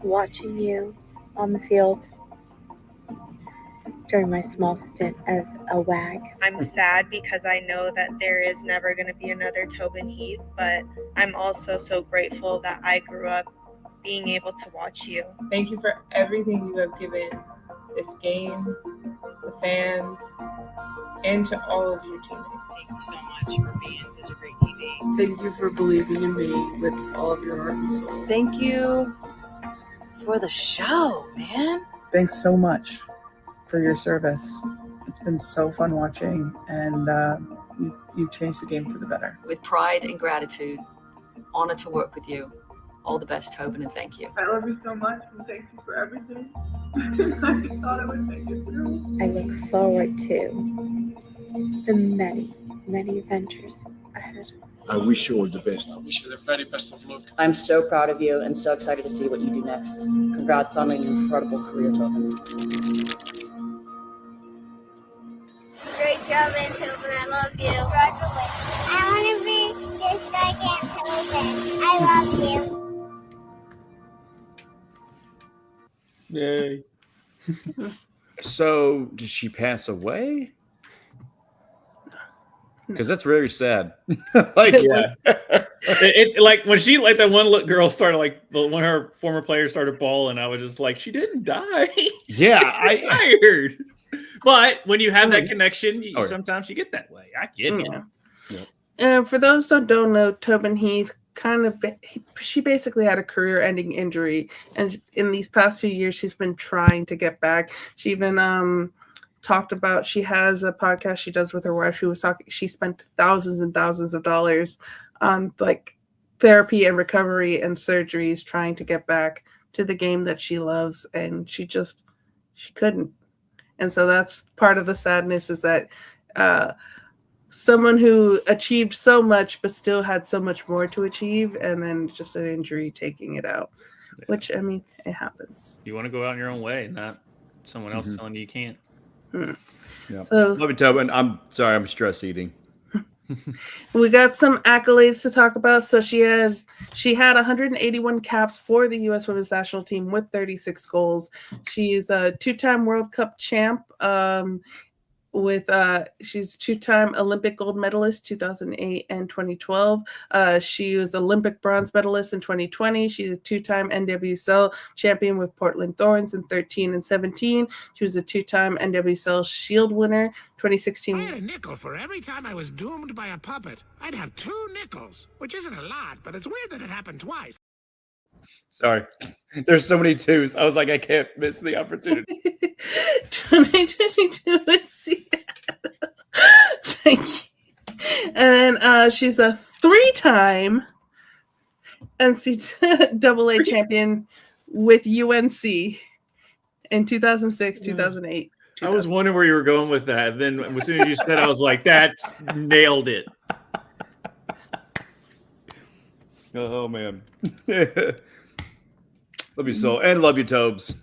S31: watching you on the field during my small stint as a WAG.
S32: I'm sad because I know that there is never going to be another Tobin Heath, but I'm also so grateful that I grew up being able to watch you.
S29: Thank you for everything you have given this game, the fans, and to all of your teammates.
S24: Thank you so much for being such a great teammate.
S29: Thank you for believing in me with all of your heart and soul.
S25: Thank you for the show, man.
S30: Thanks so much for your service. It's been so fun watching, and you changed the game for the better.
S25: With pride and gratitude, honored to work with you. All the best, Tobin, and thank you.
S21: I love you so much and thank you for everything. I thought I would make it through.
S31: I look forward to the many, many adventures ahead.
S4: I wish you all the best.
S28: I wish you the very best of luck.
S27: I'm so proud of you and so excited to see what you do next. Congrats on an incredible career, Tobin.
S33: Great job, Tobin. I love you. Congratulations. I want to be just like Aunt Tobin. I love you.
S1: Yay. So, did she pass away? Because that's very sad. Like,
S2: yeah. Like when she, like that one girl started, like when her former players started balling, I was just like, she didn't die.
S1: Yeah,
S2: I tired. But when you have that connection, sometimes you get that way. I get it.
S3: For those that don't know, Tobin Heath she basically had a career-ending injury, and in these past few years, she's been trying to get back. She even talked about, she has a podcast she does with her wife. She spent thousands and thousands of dollars on like therapy and recovery and surgeries trying to get back to the game that she loves, and she couldn't. And so that's part of the sadness, is that someone who achieved so much but still had so much more to achieve, and then just an injury taking it out. Yeah. Which, I mean, it happens.
S2: You want to go out in your own way, not someone else telling you can't.
S1: Yeah. So, love you, Tobin. I'm sorry, I'm stress eating.
S3: We got some accolades to talk about. So she had 181 caps for the U.S. Women's National Team with 36 goals. She's a two-time World Cup champ. She's two-time Olympic gold medalist 2008 and 2012. She was Olympic bronze medalist in 2020. She's a two-time NWSL champion with Portland Thorns in 13 and 17. She was a two-time NWSL Shield winner 2016.
S34: I had a nickel for every time I was doomed by a puppet. I'd have 2 nickels, which isn't a lot, but it's weird that it happened twice.
S1: Sorry. There's so many twos. I was like, I can't miss the opportunity.
S3: 2022 is Seattle. Thank you. And then she's a 3-time NCAA champion with UNC in 2006, 2008.
S2: I was wondering where you were going with that. Then as soon as you said it, I was like, that nailed it.
S1: Oh, man. Love you so, and love you, Tobes.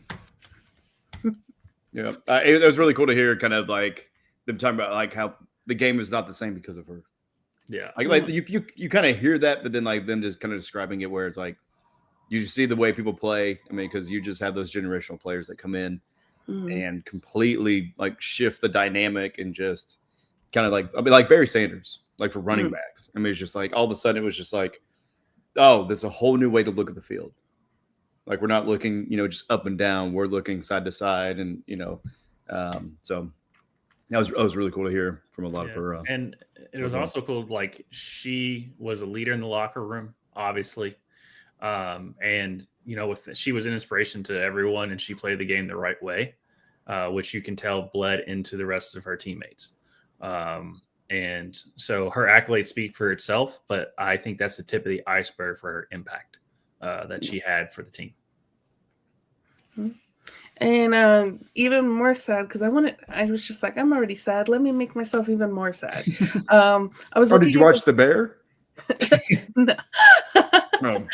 S1: Yeah, it was really cool to hear kind of like them talking about like how the game is not the same because of her.
S2: Yeah.
S1: Like you kind of hear that, but then like them just kind of describing it where it's like you just see the way people play. I mean, because you just have those generational players that come in and completely like shift the dynamic and just kind of like, I mean, like Barry Sanders, like for running backs. I mean, it's just like all of a sudden it was just like, oh, there's a whole new way to look at the field. Like we're not looking, just up and down. We're looking side to side, and so that was really cool to hear from a lot of her.
S2: And it was also cool. Like she was a leader in the locker room, obviously, and she was an inspiration to everyone, and she played the game the right way, which you can tell bled into the rest of her teammates. And so her accolades speak for itself, but I think that's the tip of the iceberg for her impact that she had for the team.
S3: And even more sad because I was just like, I'm already sad. Let me make myself even more sad. I was.
S1: Did you watch The Bear?
S3: No.
S1: Oh.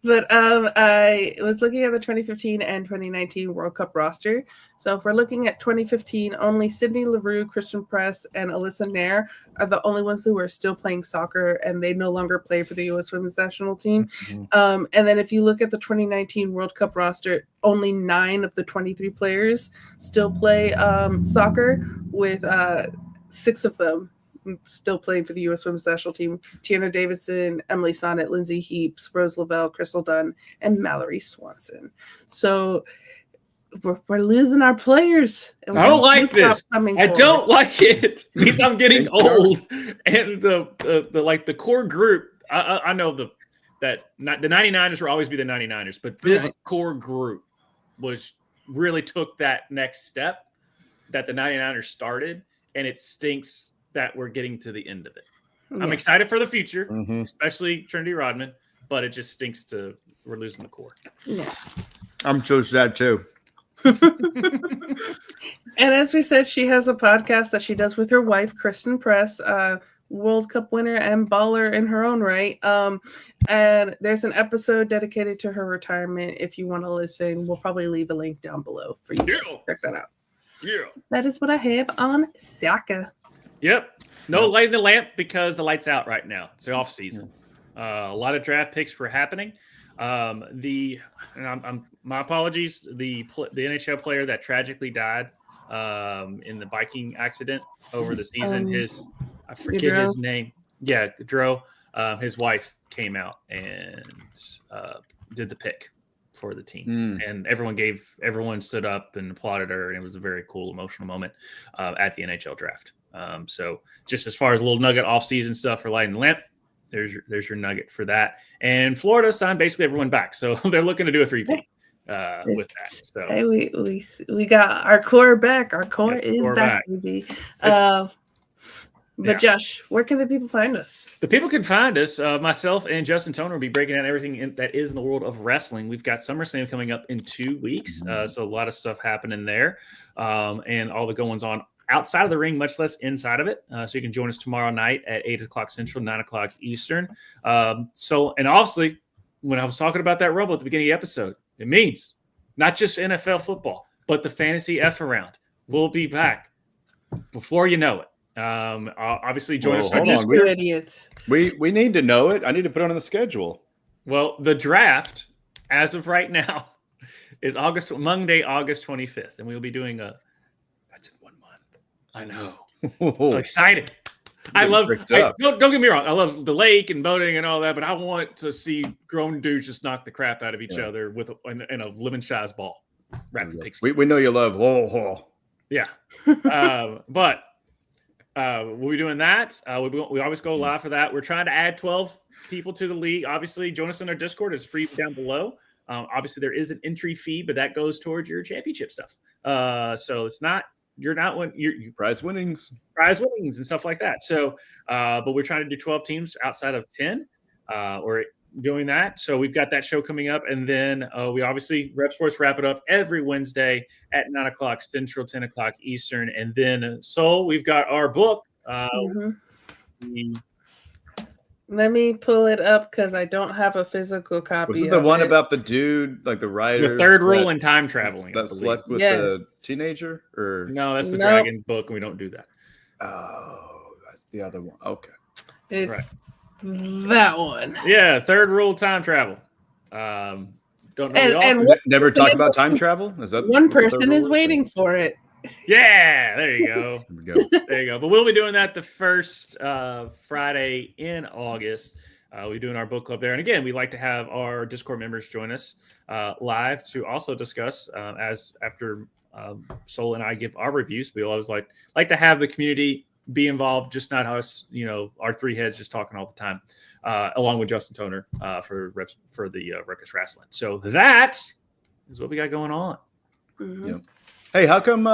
S3: But I was looking at the 2015 and 2019 World Cup roster. So if we're looking at 2015, only Sydney Leroux, Christian Press, and Alyssa Nair are the only ones who are still playing soccer, and they no longer play for the U.S. Women's National Team. And then if you look at the 2019 World Cup roster, only 9 of the 23 players still play soccer, with 6 of them still playing for the U.S. Women's National Team: Tiana Davidson, Emily Sonnet, Lindsay Heaps, Rose Lavelle, Crystal Dunn, and Mallory Swanson. So we're losing our players.
S2: I don't like this. I don't like it. It means I'm getting old. And the core group, I know the 99ers will always be the 99ers, but this core group really took that next step that the 99ers started, and it stinks that we're getting to the end of it. I'm excited for the future, especially Trinity Rodman, but it just stinks we're losing the core.
S3: Yeah.
S1: I'm so sad too.
S3: And as we said, she has a podcast that she does with her wife, Kristen Press, World Cup winner and baller in her own right. And there's an episode dedicated to her retirement. If you want to listen, we'll probably leave a link down below for you guys to check that out.
S2: Yeah.
S3: That is what I have on soccer.
S2: Yep. No lighting the lamp because the light's out right now. It's the off season. A lot of draft picks were happening. My apologies. The NHL player that tragically died in the biking accident over the season. I forget his name. Yeah, Gaudreau. His wife came out and did the pick for the team, and everyone stood up and applauded her, and it was a very cool, emotional moment at the NHL draft. So just as far as a little nugget off-season stuff for lighting the lamp, there's your nugget for that. And Florida signed basically everyone back, so they're looking to do a 3-peat with that. So
S3: hey, we got our core back. Our core is back, baby. But Josh, where can the people find us?
S2: The people can find us. Myself and Justin Toner will be breaking down everything that is in the world of wrestling. We've got SummerSlam coming up in 2 weeks, so a lot of stuff happening there, and all the goings on outside of the ring, much less inside of it. So you can join us tomorrow night at 8 o'clock Central, 9 o'clock Eastern. And obviously, when I was talking about that Rumble at the beginning of the episode, it means not just NFL football, but the fantasy F around. We'll be back before you know it. Obviously, join us.
S3: Idiots.
S1: We need to know it. I need to put it on the schedule.
S2: Well, the draft, as of right now, is Monday, August 25th, and we'll be doing that's in 1 month. I know. I'm excited. I love. Don't get me wrong. I love the lake and boating and all that, but I want to see grown dudes just knock the crap out of each other in a lemon size ball.
S1: We know you love.
S2: Yeah, but. We'll be doing that. We always go live for that. We're trying to add 12 people to the league. Obviously, join us in our Discord. It's free down below. Obviously, there is an entry fee, but that goes towards your championship stuff. So it's not you're
S1: prize winnings
S2: and stuff like that. So, but we're trying to do 12 teams outside of 10. We're doing that. So we've got that show coming up, and then we obviously Rep Sports wrap it up every Wednesday at 9 o'clock Central, 10 o'clock Eastern, and then we've got our book.
S3: Let me pull it up because I don't have a physical copy.
S1: Was it the one about the dude, like the writer?
S2: The third rule in time traveling
S1: that slept with the teenager, or
S2: no? That's the Dragon book, and we don't do that.
S1: Oh, that's the other one. Okay.
S3: It's that one.
S2: Yeah, third rule, time travel. Don't know.
S3: And
S1: never talk about time travel? Is that
S3: one person is waiting for it?
S2: Yeah, there you go.
S1: There we go.
S2: There you go. But we'll be doing that the first Friday in August. We're doing our book club there. And again, we like to have our Discord members join us live to also discuss as after Sol and I give our reviews. We always like to have the community be involved, just not us, our three heads just talking all the time, along with Justin Toner for the Ruckus Wrestling. So that is what we got going on.
S3: Mm-hmm.
S1: Yep. Hey, how come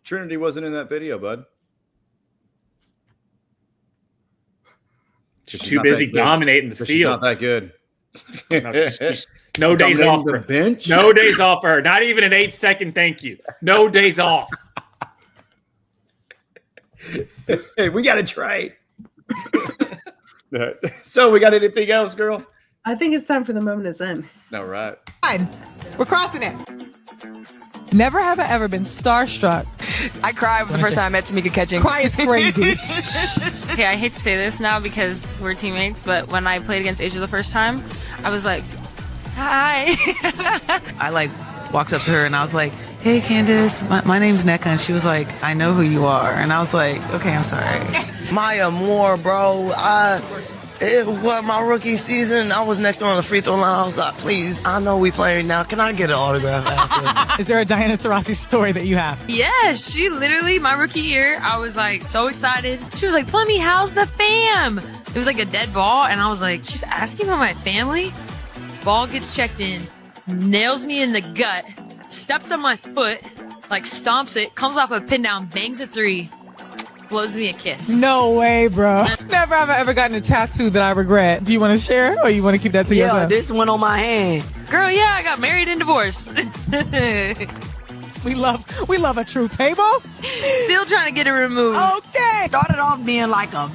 S1: Trinity wasn't in that video, bud?
S2: She's too busy dominating the field.
S1: She's not that good.
S2: No days off
S1: the bench.
S2: No days off for her. Not even an 8-second thank you. No days off.
S1: Hey, we got to try it. So, we got anything else, girl?
S3: I think it's time for the moment of Zen.
S1: All right.
S5: Fine. We're crossing it. Never have I ever been starstruck.
S6: I cried the first time I met Tamika Catchings.
S5: Cry is crazy.
S7: Okay, I hate to say this now because we're teammates, but when I played against Asia the first time, I was like, hi.
S8: I walked up to her and I was like, hey Candace, my name's Neka, and she was like, I know who you are. And I was like, okay, I'm sorry.
S9: Maya Moore, bro. It was my rookie season. I was next to her on the free throw line. I was like, please, I know we playing now. Can I get an autograph after?
S5: Is there a Diana Taurasi story that you have?
S7: Yeah, she literally, my rookie year, I was like so excited. She was like, Plummy, how's the fam? It was like a dead ball, and I was like, she's asking about my family? Ball gets checked in, nails me in the gut, steps on my foot, stomps it, comes off a pin down, bangs a three. Blows me a kiss.
S5: No way, bro. Never have I ever gotten a tattoo that I regret. Do you want to share or you want to keep that to yourself?
S6: Yeah, this one on my hand.
S7: Girl, yeah, I got married and divorced.
S5: We love a true table.
S7: Still trying to get it removed.
S5: Okay.
S6: Started off being like a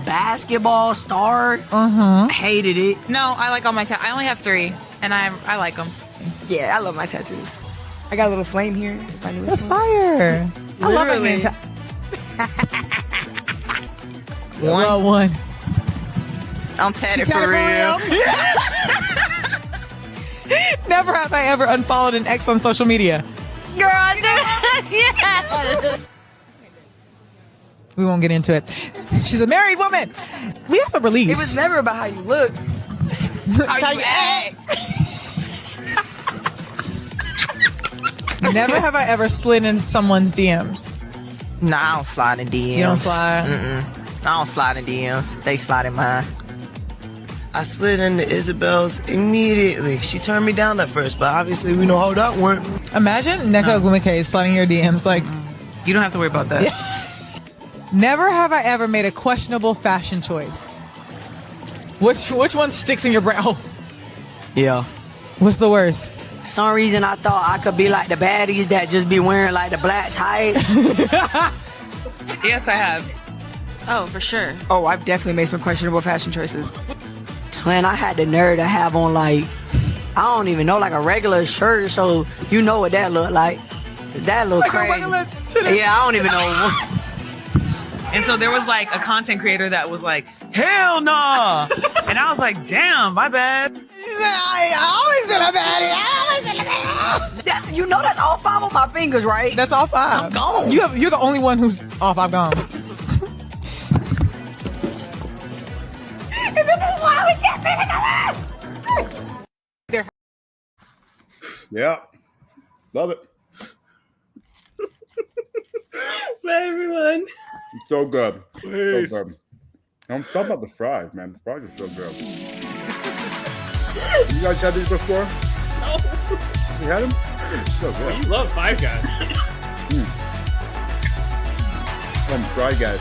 S6: basketball star. Hated it.
S5: No, I like all my I only have 3 and I like them.
S6: Yeah, I love my tattoos. I got a little flame here. It's my newest
S5: That's fire. I love it. One.
S6: I'm tatted for real.
S5: Never have I ever unfollowed an ex on social media.
S7: Girl, yeah.
S5: We won't get into it. She's a married woman. We have a release.
S6: It was never about how you look.
S5: how you act. Never have I ever slid into someone's DMs.
S8: Nah, I don't slide in DMs.
S5: You don't slide?
S8: I don't slide in DMs. They slide in mine.
S9: I slid into Isabel's immediately. She turned me down at first, but obviously we know how that went.
S5: Imagine Neka Ogwumike sliding your DMs
S8: you don't have to worry about that.
S5: Never have I ever made a questionable fashion choice. Which one sticks in your brain? Oh.
S6: Yeah.
S5: What's the worst?
S6: Some reason I thought I could be like the baddies that just be wearing the black tights.
S8: Yes, I have.
S7: Oh, for sure.
S6: Oh, I've definitely made some questionable fashion choices. Twin, I had the nerve to have on I don't even know, a regular shirt, so you know what that looked like. That looked crazy. Yeah, I don't even know.
S8: And so there was a content creator that was like, hell no! And I was like, damn, my bad.
S6: I always been a baddie. You know that's all 5 on my fingers, right?
S5: That's all 5.
S6: I'm gone.
S5: You're the only one who's all 5 gone.
S6: And this is why we can't be together.
S1: Yeah. Love it.
S3: Bye, everyone.
S1: So good.
S2: Peace.
S1: So good. I'm talking about the fries, man. The fries are so good. You guys had these before?
S2: No.
S1: You had them? So good.
S2: You love Five Guys.
S1: Fry Guys.